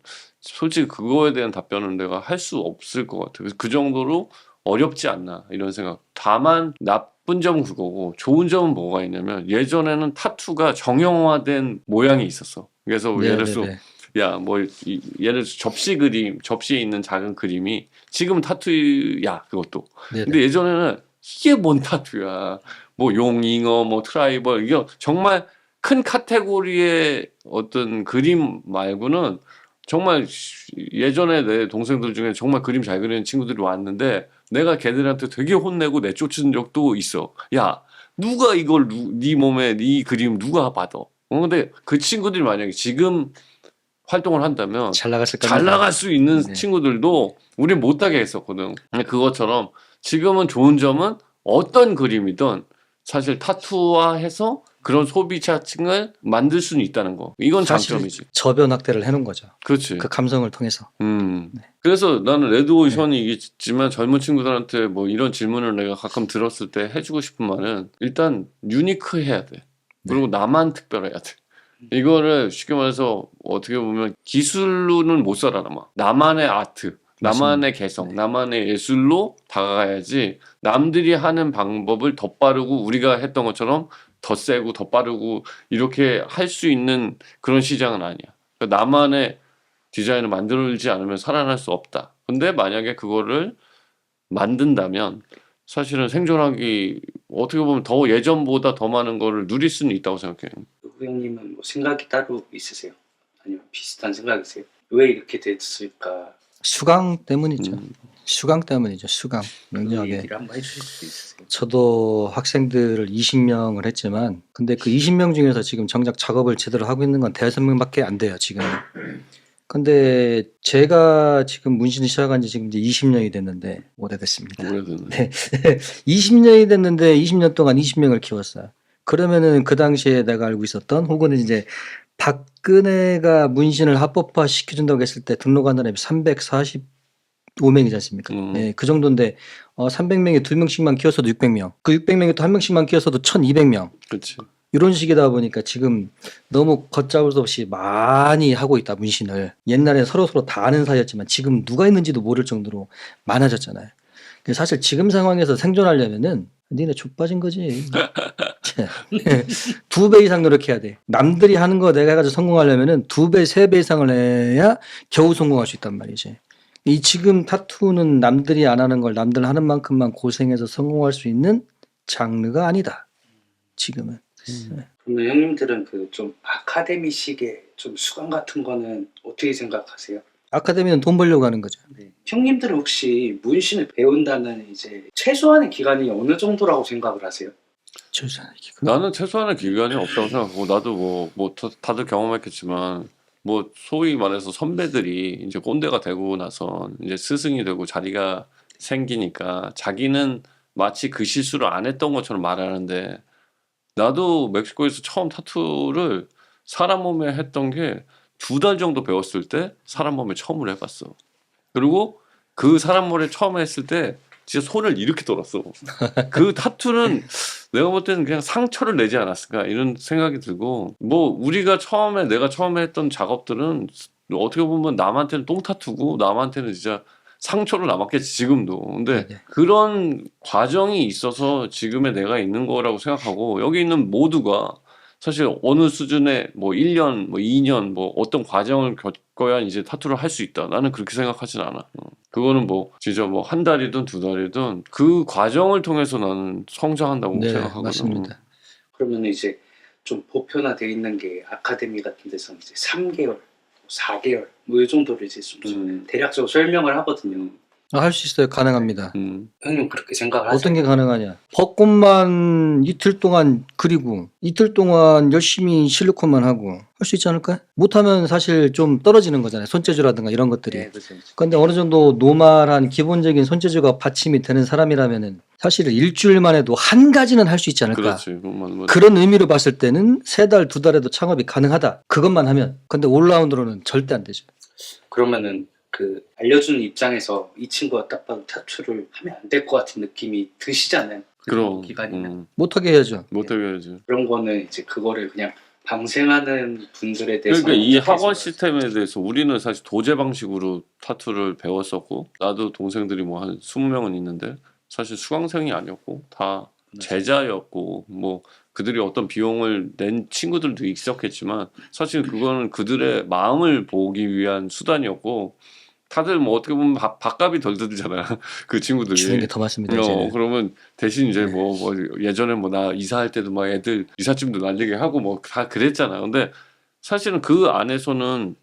솔직히 그거에 대한 답변은 내가 할 수 없을 것 같아. 그래서 그 정도로 어렵지 않나 이런 생각. 다만 나쁜 점은 그거고 좋은 점은 뭐가 있냐면 예전에는 타투가 정형화된 모양이 있었어. 그래서 예를 들어서 네네네. 야, 뭐, 예를 들어서 접시 그림, 접시에 있는 작은 그림이 지금은 타투야, 그것도. 네네. 근데 예전에는 이게 뭔 타투야. 뭐, 용, 잉어, 뭐, 트라이벌, 이게 정말 큰 카테고리의 어떤 그림 말고는 정말 예전에 내 동생들 중에 정말 그림 잘 그리는 친구들이 왔는데 내가 걔들한테 되게 혼내고 내쫓은 적도 있어. 야, 누가 이걸 네 몸에 네 그림 누가 받아? 근데 그 친구들이 만약에 지금 활동을 한다면 잘 나갔을 잘 겁니다. 나갈 수 있는 네. 친구들도 우린 못하게 했었거든. 근데 그것처럼 지금은 좋은 점은 어떤 그림이든 사실 타투화해서 그런 소비자층을 만들 수는 있다는 거. 이건 사실 장점이지. 저변 확대를 해놓은 거죠. 그렇지. 그 감성을 통해서. 그래서 나는 레드오션이겠지만 젊은 친구들한테 뭐 이런 질문을 내가 가끔 들었을 때 해주고 싶은 말은 일단 유니크해야 돼. 그리고 나만 특별해야 돼. 이거를 쉽게 말해서 어떻게 보면 기술로는 못 살아남아. 나만의 아트, 나만의 개성, 나만의 예술로 다가가야지 남들이 하는 방법을 더 빠르고 우리가 했던 것처럼 더 세고 더 빠르고 이렇게 할 수 있는 그런 시장은 아니야. 그러니까 나만의 디자인을 만들지 않으면 살아날 수 없다. 근데 만약에 그거를 만든다면 사실은 생존하기 어떻게 보면 더 예전보다 더 많은 거를 누릴 수는 있다고 생각해요. 의구형님은 뭐 생각이 따로 있으세요? 아니면 비슷한 생각이세요? 왜 이렇게 됐을까? 수강 때문이죠. 수강 때문이죠. 수강. 그 명료하게. 얘기를 한번 해주실 수 있으세요? 저도 학생들을 20명을 했지만 근데 그 20명 중에서 지금 정작 작업을 제대로 하고 있는 건 5명밖에 안 돼요. 지금. 근데 제가 지금 문신을 시작한 지 지금 이제 20년이 됐는데 오래됐습니다. 오래됐네. 네. 20년이 됐는데 20년 동안 20명을 키웠어요. 그러면은 그 당시에 내가 알고 있었던 혹은 이제 박근혜가 문신을 합법화 시켜준다고 했을 때 등록한 사람이 345명이지 않습니까? 네, 그 정도인데 300명에 2명씩만 키웠어도 600명. 그 600명에 또 한 명씩만 키웠어도 1200명. 그렇지. 이런 식이다 보니까 지금 너무 걷잡을 수 없이 많이 하고 있다 문신을. 옛날에 서로 다 아는 사이였지만 지금 누가 있는지도 모를 정도로 많아졌잖아요. 근데 사실 지금 상황에서 생존하려면은 니네 족 빠진 거지. 2배 이상 노력해야 돼. 남들이 하는 거 내가 해가지고 성공하려면은 2배, 3배 이상을 해야 겨우 성공할 수 있단 말이지. 이 지금 타투는 남들이 안 하는 걸 남들 하는 만큼만 고생해서 성공할 수 있는 장르가 아니다. 지금은. 그러면 형님들은 그 좀 아카데미식의 좀 수강 같은 거는 어떻게 생각하세요? 아카데미는 돈 벌려고 하는 거죠. 네. 형님들은 혹시 문신을 배운다는 이제 최소한의 기간이 어느 정도라고 생각을 하세요? 나는 최소한의 기간이 없다고 생각하고 나도 다들 경험했겠지만 뭐 소위 말해서 선배들이 이제 꼰대가 되고 나서 이제 스승이 되고 자리가 생기니까 자기는 마치 그 실수를 안 했던 것처럼 말하는데 나도 멕시코에서 처음 타투를 사람 몸에 했던 게 2달 정도 배웠을 때 사람 몸에 처음으로 해봤어. 그리고 그 사람 몸에 처음 했을 때 진짜 손을 이렇게 떨었어. 그 타투는 내가 볼 때는 그냥 상처를 내지 않았을까 이런 생각이 들고 뭐 내가 처음에 했던 작업들은 어떻게 보면 남한테는 똥 타투고 남한테는 진짜 상처로 남았겠지 지금도. 근데 그런 과정이 있어서 지금의 내가 있는 거라고 생각하고 여기 있는 모두가 사실 어느 수준의 뭐 1년, 뭐 2년 뭐 어떤 과정을 겪어야 이제 타투를 할 수 있다. 나는 그렇게 생각하진 않아. 그거는 뭐 진짜 뭐 한 달이든 2달이든 그 과정을 통해서 나는 성장한다고 네, 생각하거든. 맞습니다. 그러면 이제 좀 보편화되어 있는 게 아카데미 같은 데서 이제 3개월, 4개월 뭐 이 정도를 이제 좀 대략적으로 설명을 하거든요. 할 수 있어요. 가능합니다. 형님 그렇게 생각을 하세요? 어떤 게 가능하냐? 벚꽃만 이틀 동안 그리고 이틀 동안 열심히 실리콘만 하고 할 수 있지 않을까요? 못하면 사실 좀 떨어지는 거잖아요. 손재주라든가 이런 것들이. 네, 그렇죠. 그런데 어느 정도 노멀한 기본적인 손재주가 받침이 되는 사람이라면은 사실 일주일만 해도 한 가지는 할 수 있지 않을까? 그렇지. 그런 의미로 봤을 때는 3달, 2달에도 창업이 가능하다. 그것만 하면. 근데 올라운드로는 절대 안 되죠. 그러면은 그 알려주는 입장에서 이 친구가 딱 봐도 타투를 하면 안 될 것 같은 느낌이 드시잖아요. 그럼 기간이면 못하게 해야죠. 못하게 해야지. 그런 거는 이제 그거를 그냥 방생하는 분들에 대해서 그러니까 이 학원 시스템에 대해서 우리는 사실 도제 방식으로 타투를 배웠었고 나도 동생들이 뭐 한 20명은 있는데 사실 수강생이 아니었고 다 제자였고 뭐 그들이 어떤 비용을 낸 친구들도 있었겠지만 사실 그거는 그들의 마음을 보기 위한 수단이었고 다들 뭐 어떻게 보면 밥값이 덜 들잖아 그 친구들이. 주는 게 더 많습니다. 이제는. 그러면 대신 이제 뭐 예전에 뭐 나 이사할 때도 막 애들 이삿짐도 날리게 하고 뭐 다 그랬잖아. 근데 사실은 그 안에서는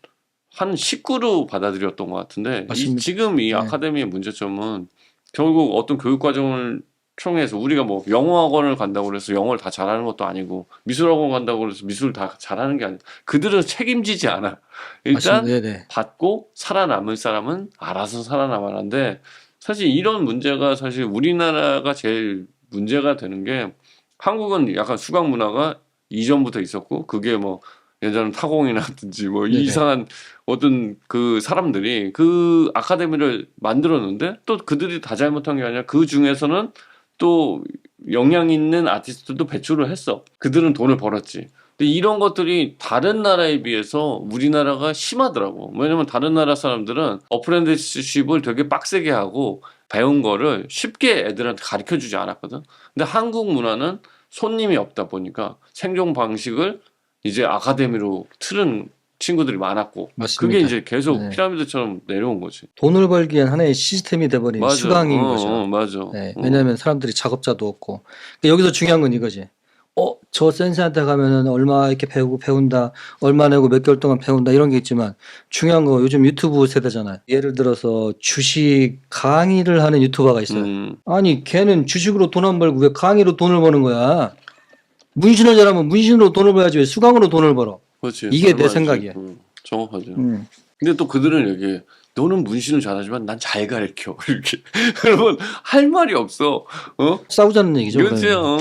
한 식구로 받아들였던 것 같은데 맞습니다. 지금 이 네. 아카데미의 문제점은 결국 어떤 교육 과정을 총해서 우리가 뭐 영어 학원을 간다고 그래서 영어를 다 잘하는 것도 아니고 미술 학원 간다고 그래서 미술을 다 잘하는 게 아니고 그들은 책임지지 않아. 일단 맞습니다. 네네. 받고 살아남을 사람은 알아서 살아남아는데 사실 이런 문제가 사실 우리나라가 제일 문제가 되는 게 한국은 약간 수강 문화가 이전부터 있었고 그게 뭐 예전에 타공이라든지 뭐 네네. 이상한 어떤 그 사람들이 그 아카데미를 만들었는데 또 그들이 다 잘못한 게 아니라 그 중에서는 또 영향 있는 아티스트도 배출을 했어. 그들은 돈을 벌었지. 근데 이런 것들이 다른 나라에 비해서 우리나라가 심하더라고. 왜냐면 다른 나라 사람들은 어프렌티스십을 되게 빡세게 하고 배운 거를 쉽게 애들한테 가르쳐 주지 않았거든. 근데 한국 문화는 손님이 없다 보니까 생존 방식을 이제 아카데미로 틀은 친구들이 많았고 맞습니다. 그게 이제 계속 네. 피라미드처럼 내려온 거지. 돈을 벌기 위한 하나의 시스템이 돼버린 맞아. 수강인 거죠. 맞아. 네, 왜냐하면 사람들이 작업자도 없고. 그러니까 여기서 중요한 건 이거지. 저 센세한테 가면은 얼마 이렇게 배운다, 얼마 내고 몇 개월 동안 배운다 이런 게 있지만 중요한 거 요즘 유튜브 세대잖아요. 예를 들어서 주식 강의를 하는 유튜버가 있어요. 아니 걔는 주식으로 돈 안 벌고 왜 강의로 돈을 버는 거야? 문신을 잘하면 문신으로 돈을 벌어야지 왜 수강으로 돈을 벌어? 그렇지. 이게 내 얼마인지. 생각이야. 정확하죠. 음. 근데 또 그들은 얘기해. 너는 문신을 잘하지만 난 잘 가르쳐. 이렇게. 그러면 할 말이 없어. 싸우자는 얘기죠. 그렇죠.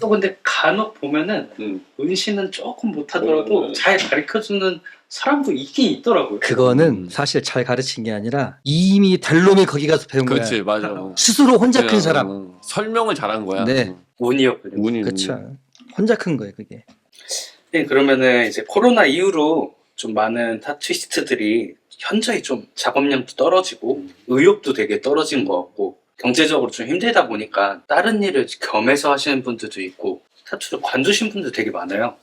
또 근데 간혹 보면은 음. 은신은 조금 못하더라도 잘 가르쳐주는 사람도 있긴 있더라고요. 그거는 사실 잘 가르친 게 아니라 이미 될 놈이 거기 가서 배운 거야. 그렇지, 맞아. 스스로 혼자 큰 그냥, 사람. 설명을 잘한 거야. 네. 운이었거든요. 운이. 그렇죠. 혼자 큰 거예요, 그게. 네, 그러면은 이제 코로나 이후로 좀 많은 타투이스트들이 현저히 좀 작업량도 떨어지고 의욕도 되게 떨어진 것 같고 경제적으로 좀 힘들다 보니까 다른 일을 겸해서 하시는 분들도 있고 타투를 관두신 분도 되게 많아요.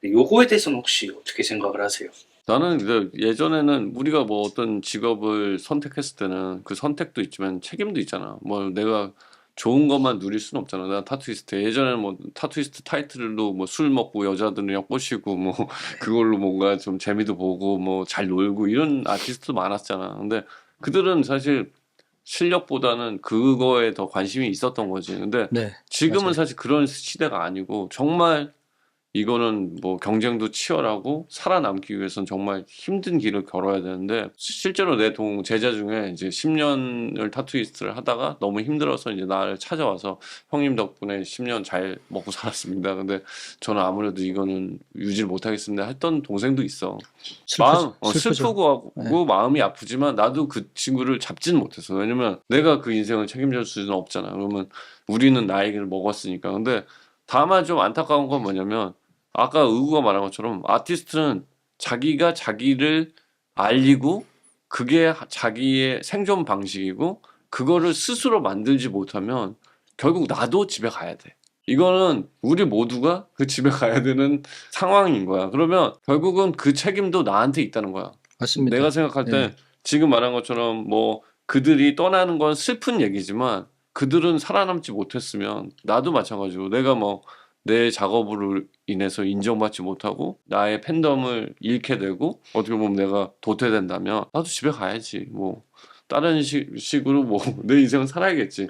요거에 대해서는 혹시 어떻게 생각을 하세요? 나는 예전에는 우리가 뭐 어떤 직업을 선택했을 때는 그 선택도 있지만 책임도 있잖아. 뭐 내가 좋은 것만 누릴 수는 없잖아. 나 타투이스트. 예전에는 뭐 타투이스트 타이틀로 뭐 술 먹고 여자들이랑 꼬시고 뭐 그걸로 뭔가 좀 재미도 보고 뭐 잘 놀고 이런 아티스트도 많았잖아. 근데 그들은 사실 실력보다는 그거에 더 관심이 있었던 거지. 근데 네. 지금은 맞아요. 사실 그런 시대가 아니고 정말 이거는 뭐 경쟁도 치열하고 살아남기 위해서는 정말 힘든 길을 걸어야 되는데 실제로 내 제자 중에 이제 10년을 타투이스트를 하다가 너무 힘들어서 이제 나를 찾아와서 형님 덕분에 10년 잘 먹고 살았습니다. 근데 저는 아무래도 이거는 유지를 못하겠습니다 했던 동생도 있어. 슬프죠. 슬프고 하고 네. 마음이 아프지만 나도 그 친구를 잡지는 못했어. 왜냐면 내가 그 인생을 책임질 수는 없잖아. 그러면 우리는 나이를 먹었으니까. 근데 다만 좀 안타까운 건 뭐냐면 아까 의구가 말한 것처럼 아티스트는 자기가 자기를 알리고 그게 자기의 생존 방식이고 그거를 스스로 만들지 못하면 결국 나도 집에 가야 돼. 이거는 우리 모두가 그 집에 가야 되는 상황인 거야. 그러면 결국은 그 책임도 나한테 있다는 거야. 맞습니다. 내가 생각할 때 네. 지금 지금 말한 것처럼 뭐 그들이 떠나는 건 슬픈 얘기지만 그들은 살아남지 못했으면 나도 마찬가지로 내가 뭐 내 작업으로 인해서 인정받지 못하고 나의 팬덤을 잃게 되고 어떻게 보면 내가 도태된다면 나도 집에 가야지. 뭐 다른 식으로 뭐 내 인생을 살아야겠지.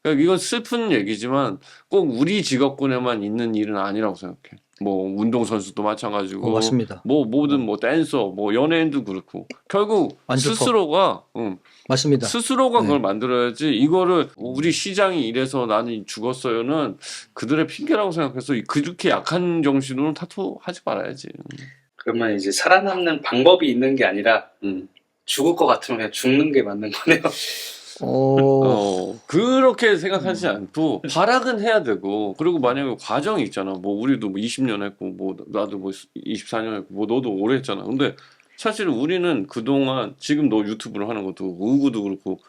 그러니까 이건 슬픈 얘기지만 꼭 우리 직업군에만 있는 일은 아니라고 생각해. 뭐 운동선수도 마찬가지고 맞습니다. 뭐 모든 뭐 댄서 뭐 연예인도 그렇고 결국 안 슬퍼. 스스로가 맞습니다. 스스로가 네. 그걸 만들어야지. 이거를 우리 시장이 이래서 나는 죽었어요는 그들의 핑계라고 생각해서 그렇게 약한 정신으로 타투 하지 말아야지. 그러면 이제 살아남는 방법이 있는 게 아니라 죽을 것 같으면 그냥 죽는 게 맞는 거네요. 그렇게 생각하지 않고 발악은 해야 되고 그리고 만약에 과정이 있잖아. 뭐 우리도 뭐 20년 했고 뭐 나도 뭐 24년 했고 뭐 너도 오래 했잖아. 근데 사실 우리는 그동안 지금 너 유튜브를 하는 것도 우구도 그렇고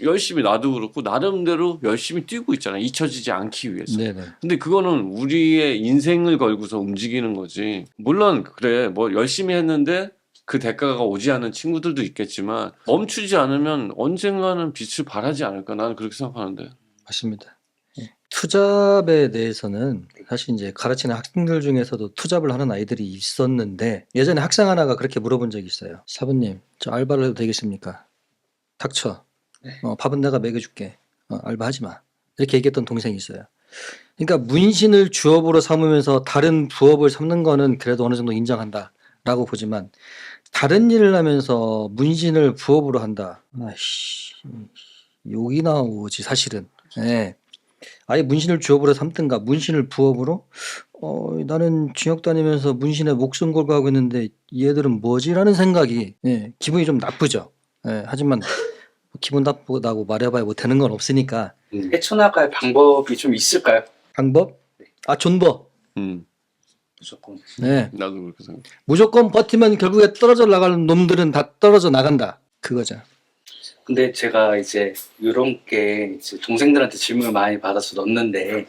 열심히 나도 그렇고 나름대로 열심히 뛰고 있잖아. 잊혀지지 않기 위해서. 네네. 근데 그거는 우리의 인생을 걸고서 움직이는 거지. 물론 그래 뭐 열심히 했는데 그 대가가 오지 않은 친구들도 있겠지만 멈추지 않으면 언젠가는 빛을 발하지 않을까 나는 그렇게 생각하는데. 맞습니다. 예. 투잡에 대해서는 사실 이제 가르치는 학생들 중에서도 투잡을 하는 아이들이 있었는데 예전에 학생 하나가 그렇게 물어본 적이 있어요. 사부님, 저 알바를 해도 되겠습니까? 닥쳐. 밥은 내가 먹여줄게. 알바하지 마. 이렇게 얘기했던 동생이 있어요. 그러니까 문신을 주업으로 삼으면서 다른 부업을 삼는 거는 그래도 어느 정도 인정한다라고 보지만 다른 일을 하면서 문신을 부업으로 한다. 아이씨, 욕이 나오지 사실은. 예. 아예 문신을 주업으로 삼든가 문신을 부업으로 나는 징역 다니면서 문신에 목숨 걸고 하고 있는데 얘들은 뭐지라는 생각이 기분이 좀 나쁘죠. 예. 하지만 기분 나쁘다고 말해봐야 뭐 되는 건 없으니까. 헤쳐나갈 방법이 좀 있을까요? 방법? 존버. 무조건. 네. 나도 그렇게 생각해. 무조건 버티면 결국에 떨어져 나가는 놈들은 다 떨어져 나간다. 그거죠. 근데 제가 이제 이런 게 이제 동생들한테 질문을 많이 받아서 넣는데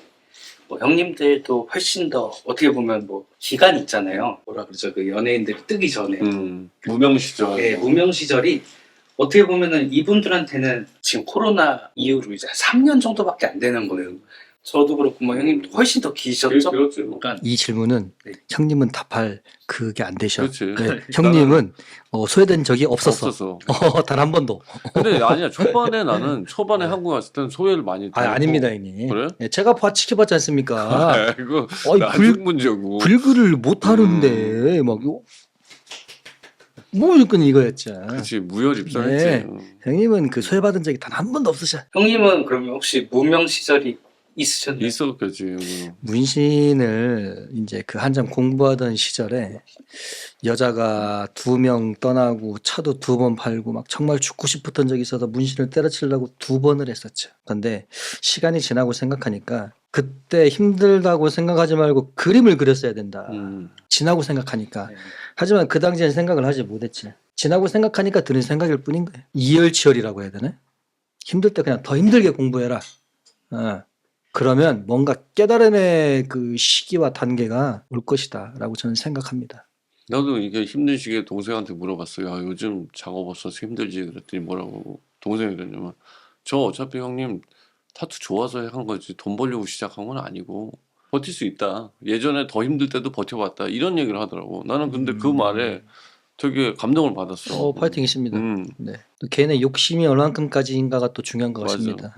뭐 형님들도 훨씬 더 어떻게 보면 뭐 기간이 있잖아요. 뭐라 그러죠? 그 연예인들이 뜨기 전에 무명 시절. 네, 무명 시절이 어떻게 보면은 이분들한테는 지금 코로나 이후로 이제 3년 정도밖에 안 되는 거예요. 저도 그렇고 뭐 형님도 훨씬 더 기셨죠? 그렇지. 그러니까 이 질문은 네. 형님은 답할 그게 안 되셔. 그렇지. 네, 형님은 소외된 적이 없었어. 단 한 번도. 근데 아니야 초반에 나는 초반에 한국 왔을 때는 소외를 많이 당했고. 아닙니다, 형님. 그래? 예, 제가 지켜봤지 않습니까? 이거 어이, 나중 문제고. 불글을 못 하는데 막 무조건 이거였죠. 그렇지 무혈 입성했지. 네. 형님은 그 소외받은 적이 단 한 번도 없으셔. 형님은 그러면 혹시 무명 시절이 있으셨나요? 있었겠지. 문신을 이제 그 한참 공부하던 시절에 여자가 2명 떠나고 차도 2번 팔고 막 정말 죽고 싶었던 적이 있어서 문신을 때려치려고 2번을 했었죠. 근데 시간이 지나고 생각하니까 그때 힘들다고 생각하지 말고 그림을 그렸어야 된다. 지나고 생각하니까. 네. 하지만 그 당시엔 생각을 하지 못했지. 지나고 생각하니까 드는 생각일 뿐인 거예요. 이열치열이라고 해야 되나? 힘들 때 그냥 더 힘들게 공부해라. 그러면 뭔가 깨달음의 그 시기와 단계가 올 것이다 라고 저는 생각합니다. 나도 이게 힘든 시기에 동생한테 물어봤어요. 야, 요즘 작업 없어서 힘들지 그랬더니 뭐라고 동생이 그랬냐면 저 어차피 형님 타투 좋아서 한 거지 돈 벌려고 시작한 건 아니고 버틸 수 있다. 예전에 더 힘들 때도 버텨봤다. 이런 얘기를 하더라고. 나는 근데 그 말에 되게 감동을 받았어. 파이팅 있습니다. 네. 또 개인의 욕심이 얼만큼까지인가가 또 중요한 것 맞아. 같습니다.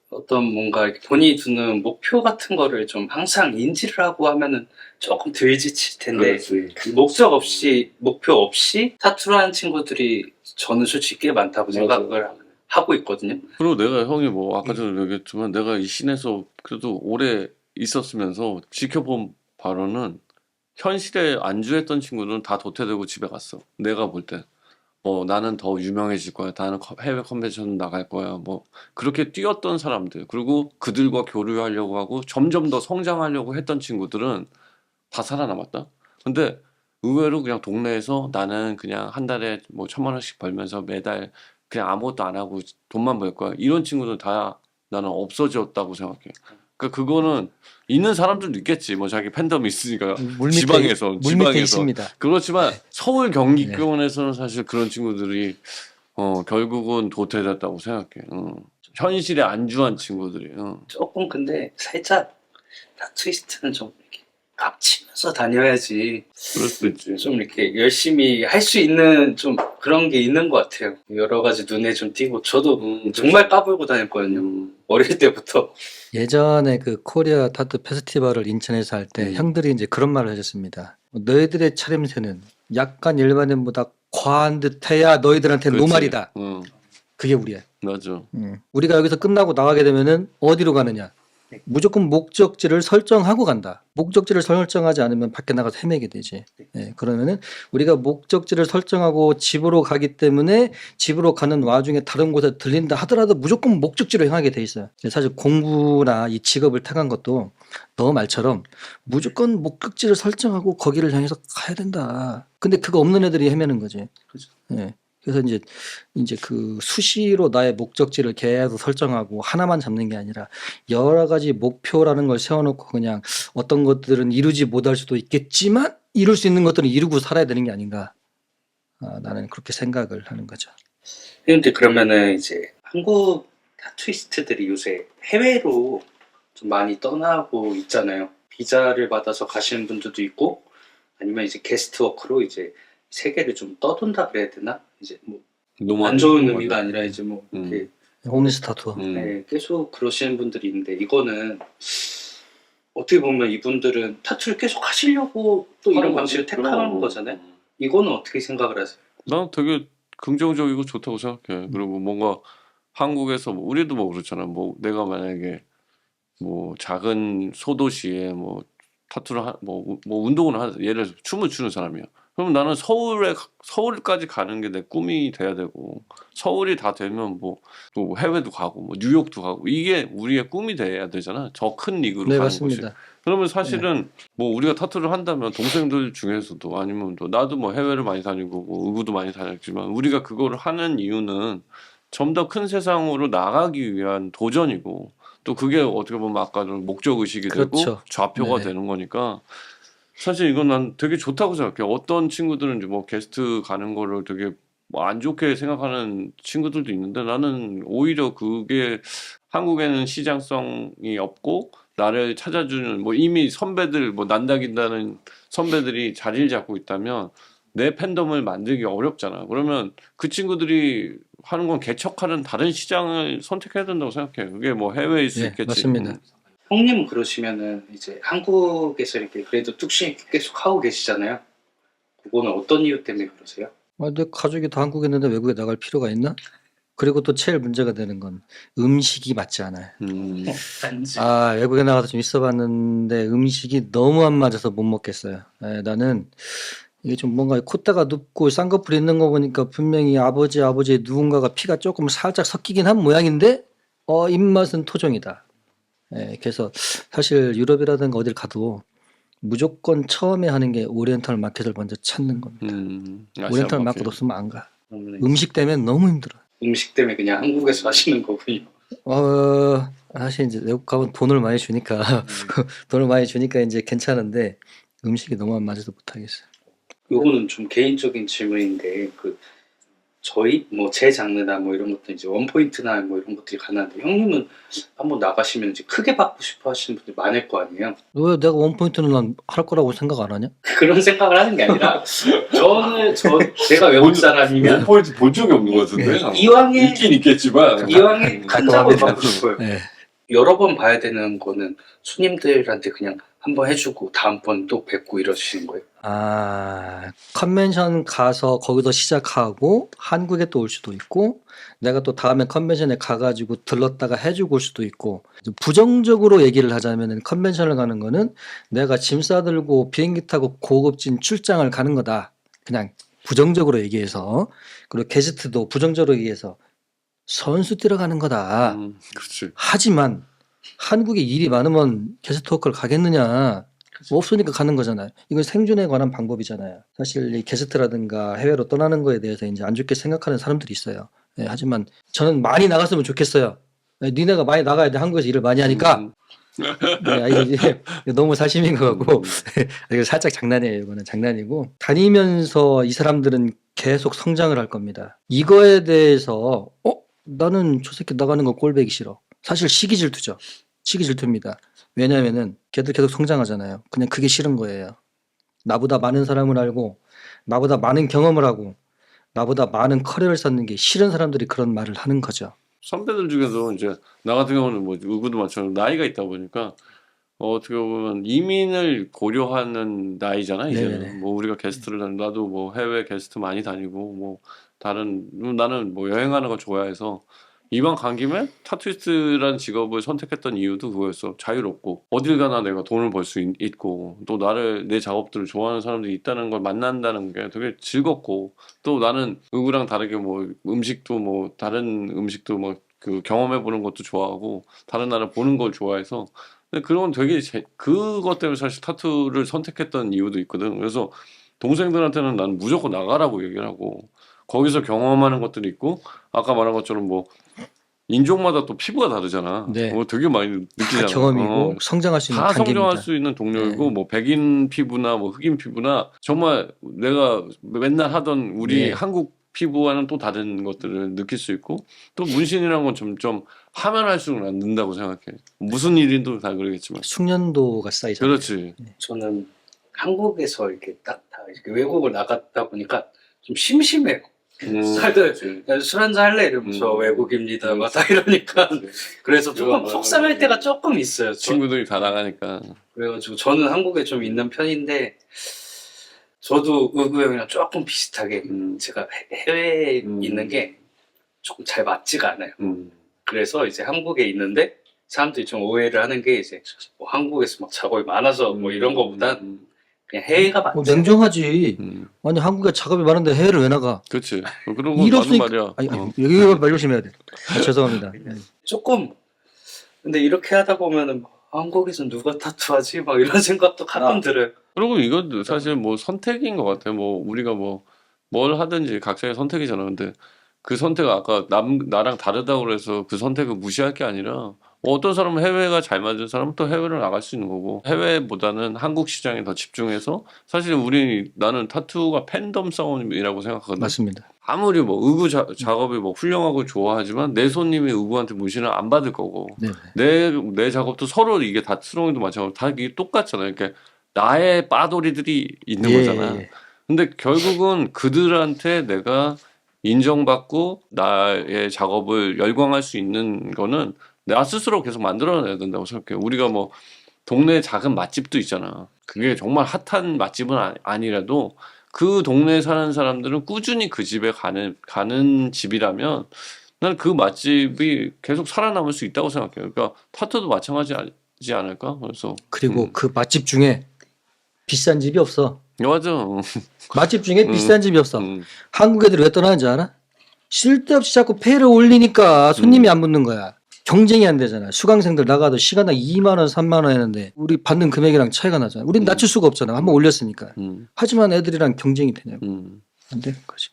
어떤 뭔가 이렇게 본인이 두는 목표 같은 거를 좀 항상 인지를 하고 하면은 조금 덜 지칠 텐데 목적 없이 목표 없이 타투를 하는 친구들이 저는 솔직히 꽤 많다고 생각을 하고 있거든요. 그리고 내가 형이 뭐 아까 전에 얘기했지만 내가 이 씬에서 그래도 오래 있었으면서 지켜본 바로는 현실에 안주했던 친구들은 다 도태되고 집에 갔어. 내가 볼 때. 나는 더 유명해질 거야. 나는 해외 컨벤션 나갈 거야. 뭐 그렇게 뛰었던 사람들 그리고 그들과 교류하려고 하고 점점 더 성장하려고 했던 친구들은 다 살아남았다. 근데 의외로 그냥 동네에서 나는 그냥 한 달에 뭐 1,000만 원씩 벌면서 매달 그냥 아무것도 안 하고 돈만 벌 거야. 이런 친구들 다 나는 없어졌다고 생각해. 그러니까 그거는 있는 사람들도 있겠지. 뭐 자기 팬덤이 있으니까 지방에서 물밑에 있습니다. 그렇지만 서울 경기권에서는 사실 그런 친구들이 결국은 도태됐다고 생각해. 현실에 안주한 친구들이. 조금 근데 살짝 타투이스트는 좀 이렇게 깝치면서 다녀야지 그럴 수도 있지. 좀 이렇게 열심히 할 수 있는 좀 그런 게 있는 것 같아요. 여러 가지 눈에 좀 띄고 저도 정말 까불고 다녔거든요. 어릴 때부터. 예전에 그 코리아 타투 페스티벌을 인천에서 할 때 형들이 이제 그런 말을 해줬습니다. 너희들의 차림새는 약간 일반인보다 과한 듯해야 너희들한테 그렇지. 노말이다. 그게 우리야. 맞아. 우리가 여기서 끝나고 나가게 되면은 어디로 가느냐? 무조건 목적지를 설정하고 간다. 목적지를 설정하지 않으면 밖에 나가서 헤매게 되지. 예, 그러면은 우리가 목적지를 설정하고 집으로 가기 때문에 집으로 가는 와중에 다른 곳에 들린다 하더라도 무조건 목적지로 향하게 돼 있어요. 사실 공부나 이 직업을 택한 것도 너 말처럼 무조건 목적지를 설정하고 거기를 향해서 가야 된다. 근데 그거 없는 애들이 헤매는 거지. 그죠. 예. 그래서 이제 그 수시로 나의 목적지를 계속 설정하고 하나만 잡는 게 아니라 여러 가지 목표라는 걸 세워놓고 그냥 어떤 것들은 이루지 못할 수도 있겠지만 이룰 수 있는 것들은 이루고 살아야 되는 게 아닌가. 나는 그렇게 생각을 하는 거죠. 근데 그러면은 이제 한국 타투이스트들이 요새 해외로 좀 많이 떠나고 있잖아요. 비자를 받아서 가시는 분들도 있고 아니면 이제 게스트워크로 이제 세계를 좀 떠돈다 그래야 되나? 이제 뭐 안 좋은 의미가 아니라 이제 뭐 이렇게 홈리스 타투. 네, 계속 그러시는 분들이 있는데 이거는 어떻게 보면 이분들은 타투를 계속 하시려고 또 이런 방식을 택하는 거잖아요. 이거는 어떻게 생각을 하세요? 난 되게 긍정적이고 좋다고 생각해. 그리고 뭔가 한국에서 우리도 뭐 그렇잖아. 뭐 내가 만약에 뭐 작은 소도시에 뭐 타투를 뭐 운동을 예를 들어서 춤을 추는 사람이야. 그럼 나는 서울까지 가는 게 내 꿈이 돼야 되고 서울이 다 되면 뭐 또 해외도 가고 뭐 뉴욕도 가고 이게 우리의 꿈이 돼야 되잖아. 저 큰 리그로 네, 가는 맞습니다. 곳이. 그러면 사실은 뭐 우리가 타투를 한다면 동생들 중에서도 아니면 또 나도 뭐 해외를 많이 다니고 뭐 의구도 많이 다녔지만 우리가 그거를 하는 이유는 좀 더 큰 세상으로 나가기 위한 도전이고 또 그게 어떻게 보면 아까 좀 목적 의식이 되고 그렇죠. 좌표가 네. 되는 거니까 사실 이건 난 되게 좋다고 생각해. 어떤 친구들은 이제 뭐 게스트 가는 거를 되게 뭐 안 좋게 생각하는 친구들도 있는데 나는 오히려 그게 한국에는 시장성이 없고 나를 찾아주는 뭐 이미 선배들 뭐 난다긴다는 선배들이 자리를 잡고 있다면 내 팬덤을 만들기 어렵잖아. 그러면 그 친구들이 하는 건 개척하는 다른 시장을 선택해야 된다고 생각해. 그게 뭐 해외일 수 네, 있겠지. 맞습니다. 형님은 그러시면은 이제 한국에서 이렇게 그래도 뚝심 계속 하고 계시잖아요. 그거는 어떤 이유 때문에 그러세요? 내 가족이 다 한국에 있는데 외국에 나갈 필요가 있나? 그리고 또 제일 문제가 되는 건 음식이 맞지 않아요. 단지 외국에 나가서 좀 있어봤는데 음식이 너무 안 맞아서 못 먹겠어요. 나는 이게 좀 뭔가 콧대가 눕고 쌍꺼풀 있는 거 보니까 분명히 아버지의 누군가가 피가 조금 살짝 섞이긴 한 모양인데 입맛은 토종이다. 그래서 사실 유럽이라든가 어딜 가도 무조건 처음에 하는 게 오리엔탈 마켓을 먼저 찾는 겁니다. 오리엔탈 마켓 없으면 안 가. 그러면 음식 때문에 너무 힘들어. 음식 때문에 그냥 한국에서 하시는 거군요. 사실 이제 외국 가면 돈을 많이 주니까 돈을 많이 주니까 이제 괜찮은데 음식이 너무 안 맞아서 못 하겠어요. 요거는 좀 개인적인 질문인데 저희 뭐 제 장르나 뭐 이런 것도 이제 원포인트나 뭐 이런 것들이 가능한데 형님은 한번 나가시면 이제 크게 받고 싶어 하시는 분들 많을 거 아니에요. 왜 내가 원포인트는 난 할 거라고 생각 안 하냐? 그런 생각을 하는 게 아니라 제가 외국 사람이면 포인트 본 적이 없는 것 같은데. 이왕에 있긴 있겠지만. 큰 작업을 받고 싶어요. 네. 여러 번 봐야 되는 거는 손님들한테 그냥 한번 해주고 다음번 또 뵙고 이러시는 거예요. 컨벤션 가서 거기서 시작하고 한국에 또 올 수도 있고 내가 또 다음에 컨벤션에 가가지고 들렀다가 해주고 올 수도 있고 부정적으로 얘기를 하자면 컨벤션을 가는 거는 내가 짐 싸들고 비행기 타고 고급진 출장을 가는 거다. 그냥 부정적으로 얘기해서 그리고 게스트도 부정적으로 얘기해서 선수 뛰러 가는 거다. 그렇지. 하지만 한국에 일이 많으면 게스트워크를 가겠느냐? 없으니까 가는 거잖아요. 이건 생존에 관한 방법이잖아요. 사실 이 게스트라든가 해외로 떠나는 거에 대해서 이제 안 좋게 생각하는 사람들이 있어요. 하지만 저는 많이 나갔으면 좋겠어요. 니네가 많이 나가야 돼. 한국에서 일을 많이 하니까. 이게 너무 사심인 것 같고 이거 살짝 장난이에요. 이거는 장난이고 다니면서 이 사람들은 계속 성장을 할 겁니다. 이거에 대해서 나는 저 새끼 나가는 거 꼴배기 싫어. 사실 시기 질투죠. 시기 질투입니다. 왜냐면은 걔들 계속 성장하잖아요. 그냥 그게 싫은 거예요. 나보다 많은 사람을 알고 나보다 많은 경험을 하고 나보다 많은 커리어를 쌓는 게 싫은 사람들이 그런 말을 하는 거죠. 선배들 중에서 이제 나 같은 경우는 뭐 의구도 많지만 나이가 있다 보니까 어떻게 보면 이민을 고려하는 나이잖아 이제는. 네네네. 뭐 우리가 게스트를 나도 뭐 해외 게스트 많이 다니고 뭐 나는 뭐 여행하는 거 좋아해서 이왕 간 김에 타투이스트라는 직업을 선택했던 이유도 그거였어. 자유롭고 어딜 가나 내가 돈을 벌 수 있고 또 나를 내 작업들을 좋아하는 사람들이 있다는 걸 만난다는 게 되게 즐겁고 또 나는 누구랑 다르게 뭐 음식도 뭐 다른 음식도 뭐 그 경험해 보는 것도 좋아하고 다른 나라 보는 걸 좋아해서 근데 그런 되게 그것 때문에 사실 타투를 선택했던 이유도 있거든. 그래서 동생들한테는 난 무조건 나가라고 얘기를 하고 거기서 경험하는 것들이 있고 아까 말한 것처럼 뭐 인종마다 또 피부가 다르잖아. 네. 되게 많이 다 느끼잖아. 경험이고 성장할 수 있는 다 단계입니다. 성장할 수 있는 동료이고 네. 뭐 백인 피부나 뭐 흑인 피부나 정말 내가 맨날 하던 우리 네. 한국 피부와는 또 다른 것들을 느낄 수 있고 또 문신이란 건 점점 하면 할수록 난 는다고 생각해. 무슨 일인도 다 그러겠지만. 숙련도가 쌓이잖아요. 그렇지. 저는 한국에서 이렇게 딱 다 이렇게 외국을 나갔다 보니까 좀 심심해요. 다들 술 한잔 할래 이러면서 외국입니다 막 다 이러니까 그래서 조금 속상할 때가 조금 있어요. 친구들이 다 나가니까. 그래가지고 저는 한국에 좀 있는 편인데 저도 의구 형이랑 조금 비슷하게 제가 해외에 있는 게 조금 잘 맞지가 않아요. 그래서 이제 한국에 있는데 사람들이 좀 오해를 하는 게 이제 뭐 한국에서 막 작업이 많아서 뭐 이런 거보단 그냥 해외가 맞지. 냉정하지. 아니 한국에 작업이 많은데 해외를 왜 나가? 그렇지. 그런 거 이럴 맞는 수 있... 말이야. 아니 여기 말 조심해야 돼. 죄송합니다. 조금 근데 이렇게 하다 보면은 한국에서 누가 타투하지? 막 이런 생각도 가끔 들어요. 그리고 이건 사실 뭐 선택인 것 같아. 뭐 우리가 뭐 뭘 하든지 각자의 선택이잖아. 근데 그 선택 아까 나랑 다르다고 그래서 그 선택을 무시할 게 아니라 어떤 사람은 해외가 잘 맞은 사람은 또 해외를 나갈 수 있는 거고 해외보다는 한국 시장에 더 집중해서 사실 나는 타투가 팬덤 싸움이라고 생각하거든. 맞습니다. 아무리 뭐 의구 작업이 뭐 훌륭하고 좋아하지만 내 손님이 의구한테 문신을 안 받을 거고 내 작업도 서로 이게 다 트롱이도 마찬가지로 다 이게 똑같잖아. 이렇게 나의 빠돌이들이 있는 거잖아. 근데 결국은 그들한테 내가 인정받고 나의 작업을 열광할 수 있는 거는 나 스스로 계속 만들어내야 된다고 생각해요. 우리가 뭐 동네 작은 맛집도 있잖아. 그게 정말 핫한 맛집은 아니라도 그 동네에 사는 사람들은 꾸준히 그 집에 가는 집이라면 난 그 맛집이 계속 살아남을 수 있다고 생각해요. 그러니까 타투도 마찬가지지 않을까? 그래서 그리고 그 맛집 중에 비싼 집이 없어. 맞아. 맛집 중에 비싼 집이 없어. 한국 애들이 왜 떠나는지 알아? 쓸데없이 자꾸 폐를 올리니까 손님이 안 붙는 거야. 경쟁이 안 되잖아. 수강생들 나가도 시간당 2만 원, 3만 원 했는데 우리 받는 금액이랑 차이가 나잖아. 우린 낮출 수가 없잖아. 한번 올렸으니까. 하지만 애들이랑 경쟁이 되냐고. 안 되는 거지.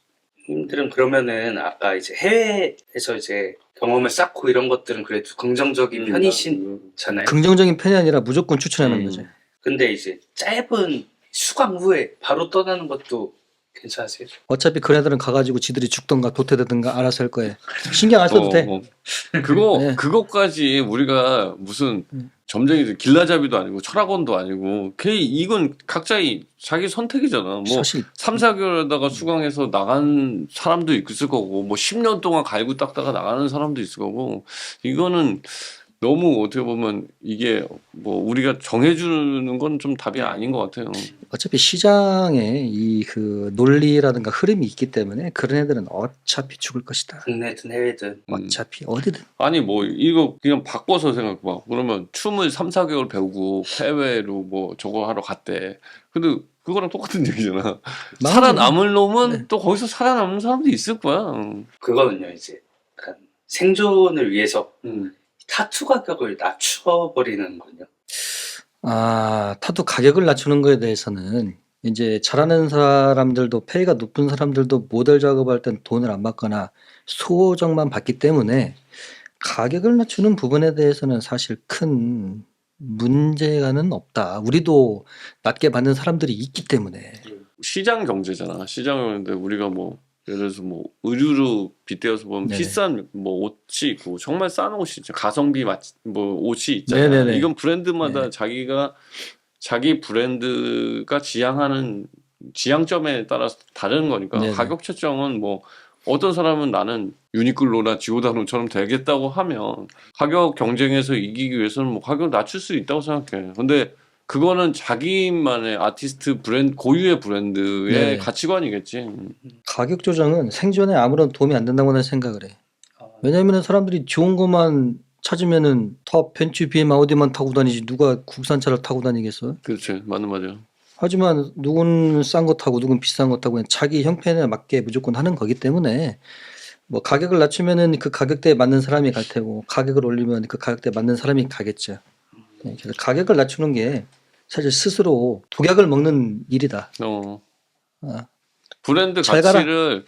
님들은 그러면은 아까 이제 해외에서 이제 경험을 쌓고 이런 것들은 그래도 긍정적인 편이시잖아요. 긍정적인 편이 아니라 무조건 추천하는 거지. 근데 이제 짧은 수강 후에 바로 떠나는 것도 괜찮으세요? 어차피 그네들은 가가지고 지들이 죽던가 도태되든가 알아서 할 거예요. 신경 안 써도 돼. 그것까지 우리가 무슨 점쟁이 길라잡이도 아니고 철학원도 아니고 이건 각자의 자기 선택이잖아. 뭐 사실 3, 4개월에다가 수강해서 나간 사람도 있을 거고 뭐 10년 동안 갈고 닦다가 나가는 사람도 있을 거고 이거는 너무 어떻게 보면 이게 뭐 우리가 정해주는 건 좀 답이 아닌 것 같아요. 어차피 시장에 이 그 논리라든가 흐름이 있기 때문에 그런 애들은 어차피 죽을 것이다. 국내든 해외든. 어차피 어디든. 아니 뭐 이거 그냥 바꿔서 생각해봐. 그러면 춤을 3, 4개월 배우고 해외로 뭐 저거 하러 갔대. 근데 그거랑 똑같은 얘기잖아. 살아남을 놈은 또 거기서 살아남는 사람도 있을 거야. 그거는요 이제 약간 생존을 위해서 타투 가격을 낮춰버리는 거요. 타투 가격을 낮추는 거에 대해서는 이제 잘하는 사람들도 페이가 높은 사람들도 모델 작업할 땐 돈을 안 받거나 소정만 받기 때문에 가격을 낮추는 부분에 대해서는 사실 큰 문제가는 없다. 우리도 낮게 받는 사람들이 있기 때문에. 시장 경제잖아. 시장 경제인데 우리가 뭐 예를 들어서 뭐 의류로 빗대어서 보면 비싼 뭐 옷이 있고 정말 싼 옷이 있죠. 가성비 뭐 옷이 있잖아요. 네네네. 이건 브랜드마다 자기 브랜드가 지향하는 지향점에 따라서 다른 거니까 가격 책정은 뭐 어떤 사람은 나는 유니클로나 지오다노처럼 되겠다고 하면 가격 경쟁에서 이기기 위해서는 뭐 가격을 낮출 수 있다고 생각해. 근데 그거는 자기만의 아티스트 브랜드 고유의 브랜드의 가치관이겠지. 가격 조정은 생존에 아무런 도움이 안 된다고는 생각을 해. 왜냐면은 사람들이 좋은 것만 찾으면은 다 벤츠, BM, 아우디만 타고 다니지 누가 국산차를 타고 다니겠어요? 그렇지, 맞는 말이야. 하지만 누군 싼 거 타고 누군 비싼 거 타고 그냥 자기 형편에 맞게 무조건 하는 거기 때문에 뭐 가격을 낮추면은 그 가격대에 맞는 사람이 갈 테고 가격을 올리면 그 가격대에 맞는 사람이 가겠죠. 네, 그래서 가격을 낮추는 게 사실 스스로 독약을 먹는 일이다. 아, 브랜드 잘 가라. 가치를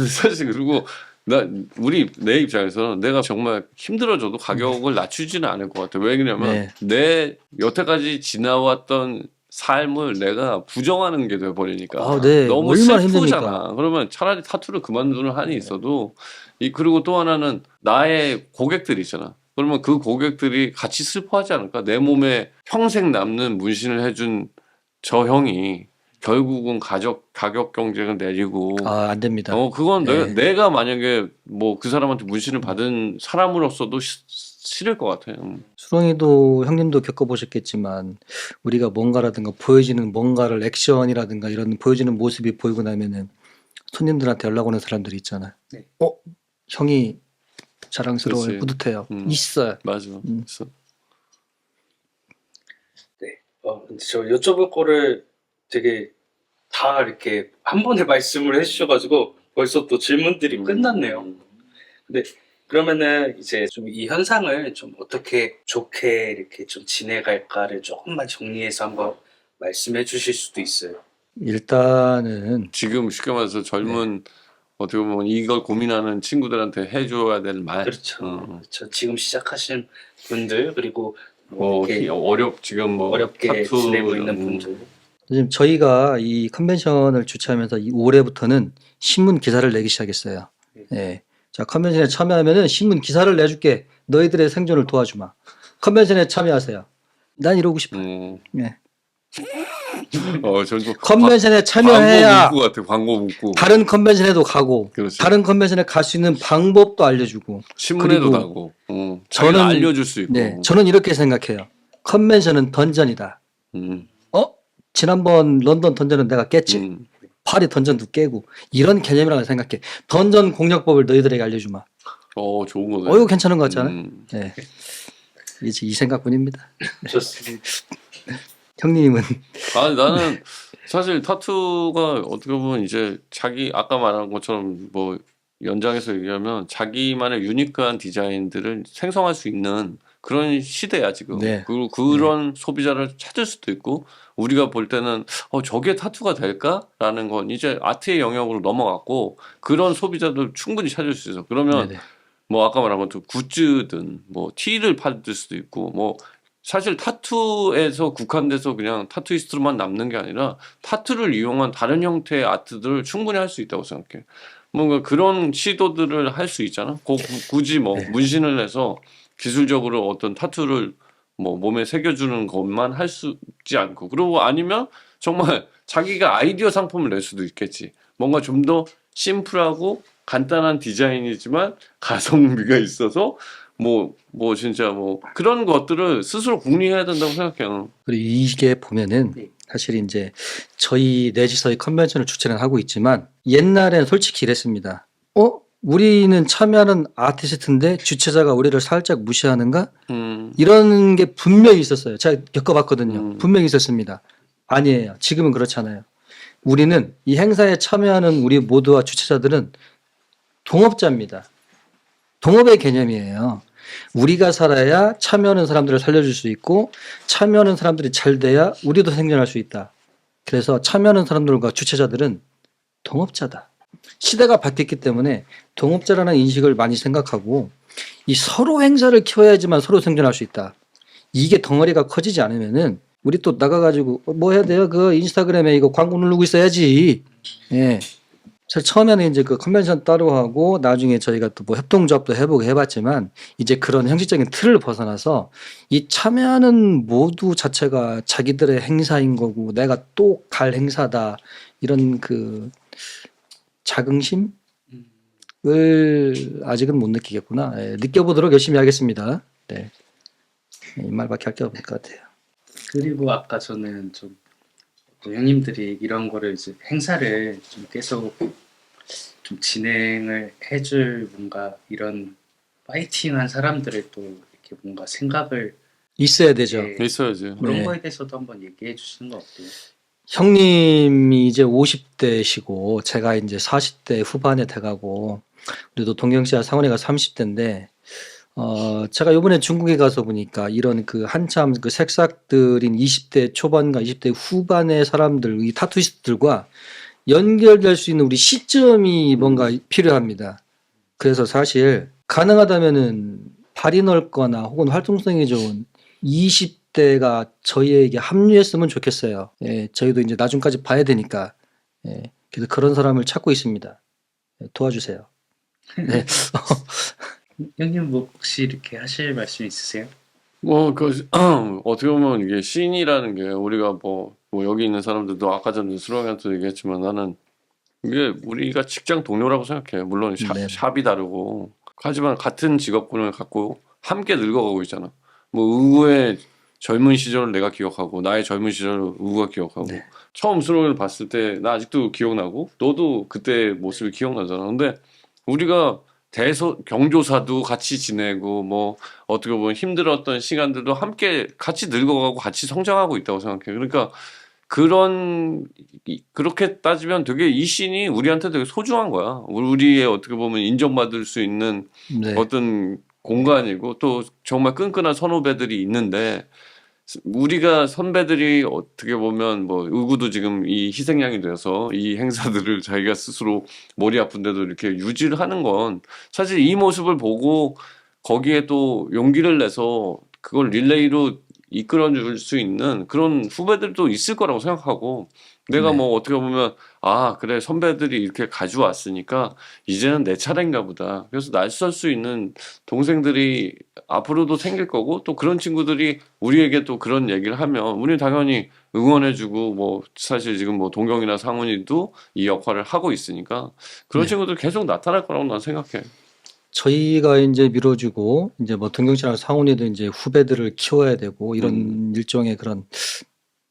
사실 그리고 내 입장에서는 내가 정말 힘들어져도 가격을 낮추지는 않을 것 같아. 왜 그러냐면 네. 내 여태까지 지나왔던 삶을 내가 부정하는 게 돼버리니까 아, 네. 너무 얼마나 슬프잖아. 힘듭니까? 그러면 차라리 타투를 그만두는 한이 있어도 그리고 또 하나는 나의 고객들이 있잖아. 그러면 그 고객들이 같이 슬퍼하지 않을까? 내 몸에 평생 남는 문신을 해준 저 형이 결국은 가격 경쟁을 내리고 아, 안 됩니다. 그건 네. 내가 만약에 뭐 그 사람한테 문신을 받은 사람으로서도 싫을 것 같아. 수롱이도 형님도 겪어보셨겠지만 우리가 뭔가라든가 보여지는 뭔가를 액션이라든가 이런 보여지는 모습이 보이고 나면은 손님들한테 연락 오는 사람들이 있잖아. 네. 형이 자랑스러워요. 그렇지. 뿌듯해요. 음. 있어요. 맞아. 있어. 네. 근데 저 여쭤볼 거를 되게 다 이렇게 한 번에 말씀을 해주셔가지고 벌써 또 질문들이 끝났네요. 근데 그러면은 이제 좀 이 현상을 좀 어떻게 좋게 이렇게 좀 지내갈까를 조금만 정리해서 한번 말씀해 주실 수도 있어요. 일단은 지금 쉽게 말해서 젊은 어떻게 보면 이걸 고민하는 친구들한테 해줘야 될 말. 그렇죠. 그렇죠. 지금 시작하신 분들 그리고 뭐 이렇게 지금 뭐 어렵게 타투, 지내고 있는 분들. 지금 저희가 이 컨벤션을 주최하면서 이 올해부터는 신문 기사를 내기 시작했어요. 예. 자, 컨벤션에 참여하면은 신문 기사를 내줄게. 너희들의 생존을 도와주마. 컨벤션에 참여하세요. 난 이러고 싶어요. 예. 저도 컨벤션에 참여해야 광고 문구 같아. 광고 문구. 다른 컨벤션에도 가고 그렇지. 다른 컨벤션에 갈 수 있는 방법도 알려주고 신문에도 그리고 나고. 자기가 알려줄 수 있고. 네, 저는 이렇게 생각해요. 컨벤션은 던전이다. 음, 지난번 런던 던전은 내가 깼지. 음. 파리 던전도 깨고 이런 개념이라고 생각해. 던전 공략법을 너희들에게 알려주마. 좋은 거네. 이거 괜찮은 것 같잖아요. 음. 네. 이제 이 생각뿐입니다. 좋습니다. 형님은 나는 사실 타투가 어떻게 보면 이제 아까 말한 것처럼 뭐 연장해서 얘기하면 자기만의 유니크한 디자인들을 생성할 수 있는 그런 시대야 지금. 네. 그리고 그런 소비자를 찾을 수도 있고 우리가 볼 때는 저게 타투가 될까라는 건 이제 아트의 영역으로 넘어갔고 그런 소비자들 충분히 찾을 수 있어. 그러면 네네. 뭐 아까 말한 것도 굿즈든 뭐 티를 팔을 수도 있고 뭐 사실 타투에서 국한돼서 그냥 타투이스트로만 남는 게 아니라 타투를 이용한 다른 형태의 아트들을 충분히 할 수 있다고 생각해. 뭔가 그런 시도들을 할 수 있잖아. 굳이 뭐 문신을 해서 기술적으로 어떤 타투를 뭐 몸에 새겨주는 것만 할 수 있지 않고 그리고 아니면 정말 자기가 아이디어 상품을 낼 수도 있겠지. 뭔가 좀 더 심플하고 간단한 디자인이지만 가성비가 있어서 뭐 진짜 뭐 그런 것들을 스스로 궁리해야 된다고 생각해요. 그리고 이게 보면은 네. 사실 이제 저희 내지서의 컨벤션을 주최는 하고 있지만 옛날엔 솔직히 이랬습니다. 우리는 참여하는 아티스트인데 주최자가 우리를 살짝 무시하는가? 이런 게 분명히 있었어요. 제가 겪어봤거든요. 분명히 있었습니다. 아니에요. 지금은 그렇지 않아요. 우리는 이 행사에 참여하는 우리 모두와 주최자들은 동업자입니다. 동업의 개념이에요. 우리가 살아야 참여하는 사람들을 살려줄 수 있고 참여하는 사람들이 잘 돼야 우리도 생존할 수 있다. 그래서 참여하는 사람들과 주최자들은 동업자다. 시대가 바뀌었기 때문에 동업자라는 인식을 많이 생각하고 이 서로 행사를 키워야지만 서로 생존할 수 있다. 이게 덩어리가 커지지 않으면은 우리 또 나가가지고 뭐 해야 돼요? 그 인스타그램에 이거 광고 누르고 있어야지. 예. 사실 처음에는 이제 그 컨벤션 따로 하고 나중에 저희가 또 뭐 협동조합도 해보고 해봤지만 이제 그런 형식적인 틀을 벗어나서 이 참여하는 모두 자체가 자기들의 행사인 거고 내가 또 갈 행사다 이런 그 자긍심을 아직은 못 느끼겠구나. 예, 느껴보도록 열심히 하겠습니다. 네. 이 말밖에 할 게 없을 것 같아요. 그리고 아까 저는 좀 형님들이 이런 거를 이제 행사를 좀 계속 좀 진행을 해줄 뭔가 이런 파이팅한 사람들을 또 이렇게 뭔가 생각을 있어야 되죠. 예, 있어야지. 그런 네. 거에 대해서도 한번 얘기해 주시는 거 어때요? 형님이 이제 50대시고 제가 이제 40대 후반에 돼가고 그래도 동경 씨와 상원이가 30대인데 제가 이번에 중국에 가서 보니까 이런 그 한참 그 색삭들인 20대 초반과 20대 후반의 사람들, 이 타투이스트들과 연결될 수 있는 우리 시점이 뭔가 필요합니다. 그래서 사실 가능하다면은 발이 넓거나 혹은 활동성이 좋은 20대가 저희에게 합류했으면 좋겠어요. 예, 저희도 이제 나중까지 봐야 되니까. 예, 그래서 그런 사람을 찾고 있습니다. 예, 도와주세요. 네. 형님 뭐 혹시 이렇게 하실 말씀 있으세요? 뭐, 어떻게 보면 이게 씬이라는 게 우리가 뭐 여기 있는 사람들도 아까 전에 수롱이한테도 얘기했지만 나는 이게 우리가 직장 동료라고 생각해. 물론 네. 샵이 다르고. 하지만 같은 직업군을 갖고 함께 늙어가고 있잖아. 뭐 의구의 젊은 시절을 내가 기억하고 나의 젊은 시절을 의구가 기억하고 네. 처음 수롱이를 봤을 때 나 아직도 기억나고 너도 그때 모습이 기억나잖아. 근데 우리가 경조사도 같이 지내고 뭐 어떻게 보면 힘들었던 시간들도 함께 같이 늙어가고 같이 성장하고 있다고 생각해. 그러니까 그렇게 따지면 되게 이 씬이 우리한테 되게 소중한 거야. 우리의 어떻게 보면 인정받을 수 있는 네. 어떤 공간이고 또 정말 끈끈한 선후배들이 있는데 우리가 선배들이 어떻게 보면 뭐 의구도 지금 이 희생양이 돼서 이 행사들을 자기가 스스로 머리 아픈데도 이렇게 유지를 하는 건 사실 이 모습을 보고 거기에 또 용기를 내서 그걸 릴레이로 이끌어줄 수 있는 그런 후배들도 있을 거라고 생각하고 내가 네. 뭐 어떻게 보면 아 그래 선배들이 이렇게 가져왔으니까 이제는 내 차례인가 보다. 그래서 날 설 수 있는 동생들이 앞으로도 생길 거고 또 그런 친구들이 우리에게 또 그런 얘기를 하면 우리는 당연히 응원해주고 뭐 사실 지금 뭐 동경이나 상훈이도 이 역할을 하고 있으니까 그런 네. 친구들 계속 나타날 거라고 난 생각해. 저희가 이제 밀어주고 이제 뭐 동경 씨랑 상훈이도 이제 후배들을 키워야 되고 이런 일종의 그런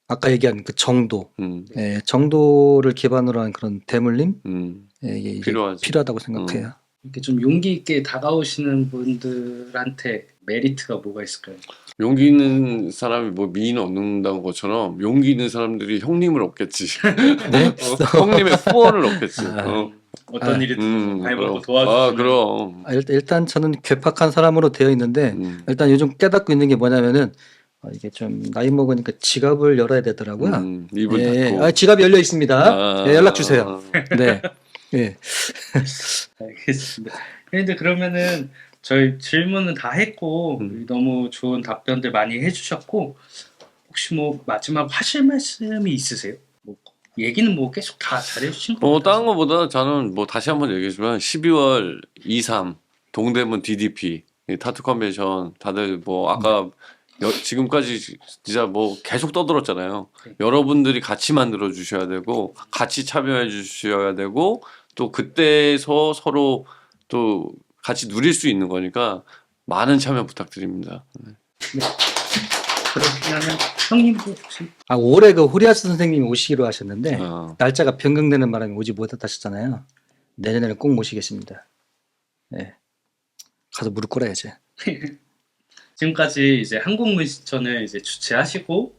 아까 얘기한 그 정도, 예, 정도를 기반으로 한 그런 대물림 예, 이게 필요하지. 필요하다고 생각해요. 이렇게 좀 용기 있게 다가오시는 분들한테 메리트가 뭐가 있을까요? 용기 있는 사람이 뭐 미인 얻는다는 것처럼 용기 있는 사람들이 형님을 얻겠지. 네? 형님의 후원을 얻겠지. 어떤 아, 일이든 가위바위보 그럼. 도와주시는 아, 그럼. 일단 저는 괴팍한 사람으로 되어 있는데 일단 요즘 깨닫고 있는 게 뭐냐면은 이게 좀 나이 먹으니까 지갑을 열어야 되더라고요. 입을 예, 닫고. 아, 지갑이 열려 있습니다. 아. 예, 연락 주세요. 네. 예. 알겠습니다. 근데 그러면은 저희 질문은 다 했고 너무 좋은 답변들 많이 해주셨고 혹시 뭐 마지막 하실 말씀이 있으세요? 뭐 얘기는 뭐 계속 다 잘해주신 거 다른 거보다 저는 뭐 다시 한번 얘기했지만 12월 2, 3 동대문 DDP 타투 컨벤션 다들 뭐 아까 지금까지 진짜 뭐 계속 떠들었잖아요. 여러분들이 같이 만들어 주셔야 되고 같이 참여해 주셔야 되고 또 그때서 서로 또 같이 누릴 수 있는 거니까 많은 참여 부탁드립니다. 그러면 형님도 혹시 올해 그 호리아스 선생님이 오시기로 하셨는데 날짜가 변경되는 바람에 오지 못하셨잖아요. 내년에는 꼭 모시겠습니다. 네. 가서 무릎 꿇어야지. 지금까지 이제 한국문신전을 이제 주최하시고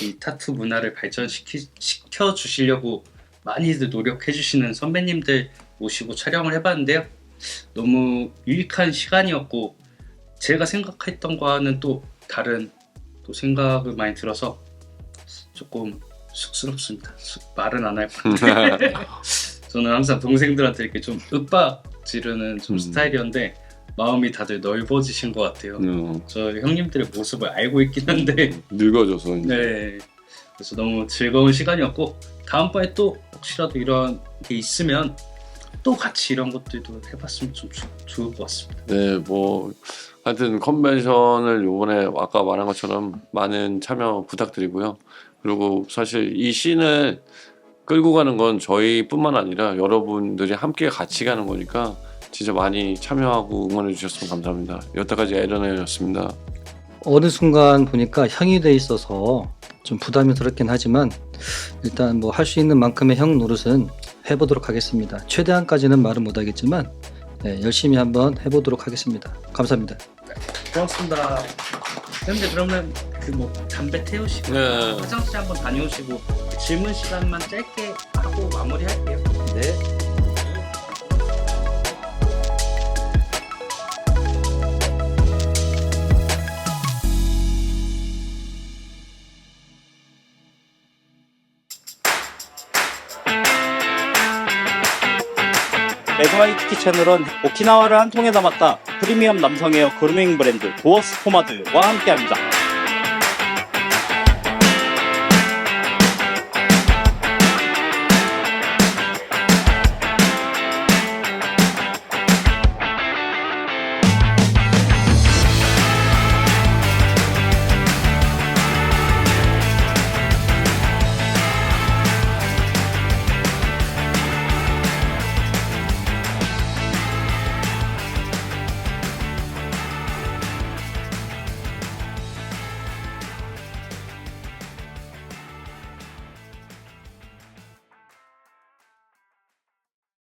이 타투 문화를 발전시켜 주시려고 많이들 노력해 주시는 선배님들 모시고 촬영을 해봤는데요. 너무 유익한 시간이었고 제가 생각했던 거와는 또 다른 또 생각을 많이 들어서 조금 쑥스럽습니다. 말은 안 할 건데 저는 항상 동생들한테 이렇게 좀 윽박 지르는 좀 스타일이었는데 마음이 다들 넓어지신 것 같아요. 저 형님들의 모습을 알고 있긴 한데 늙어져서 이제. 네. 그래서 너무 즐거운 시간이었고 다음번에 또 혹시라도 이런 게 있으면 또 같이 이런 것들도 해봤으면 좀 좋을 것 같습니다. 네, 뭐 하여튼 컨벤션을 요번에 아까 말한 것처럼 많은 참여 부탁드리고요. 그리고 사실 이 씬을 끌고 가는 건 저희뿐만 아니라 여러분들이 함께 같이 가는 거니까 진짜 많이 참여하고 응원해 주셨으면 감사합니다. 여태까지 에런이었습니다. 어느 순간 보니까 형이 돼 있어서 좀 부담스럽긴 하지만 일단 뭐 할 수 있는 만큼의 형 노릇은 해보도록 하겠습니다. 최대한까지는 말은 못하겠지만 네, 열심히 한번 해보도록 하겠습니다. 감사합니다. 고맙습니다. 현재 그러면 그 뭐 담배 태우시고 네. 화장실 한번 다녀오시고 질문 시간만 짧게 하고 마무리할게요. 네. 레드와이키키 채널은 오키나와를 한 통에 담았다 프리미엄 남성웨어 그루밍 브랜드 도어스 포마드와 함께합니다.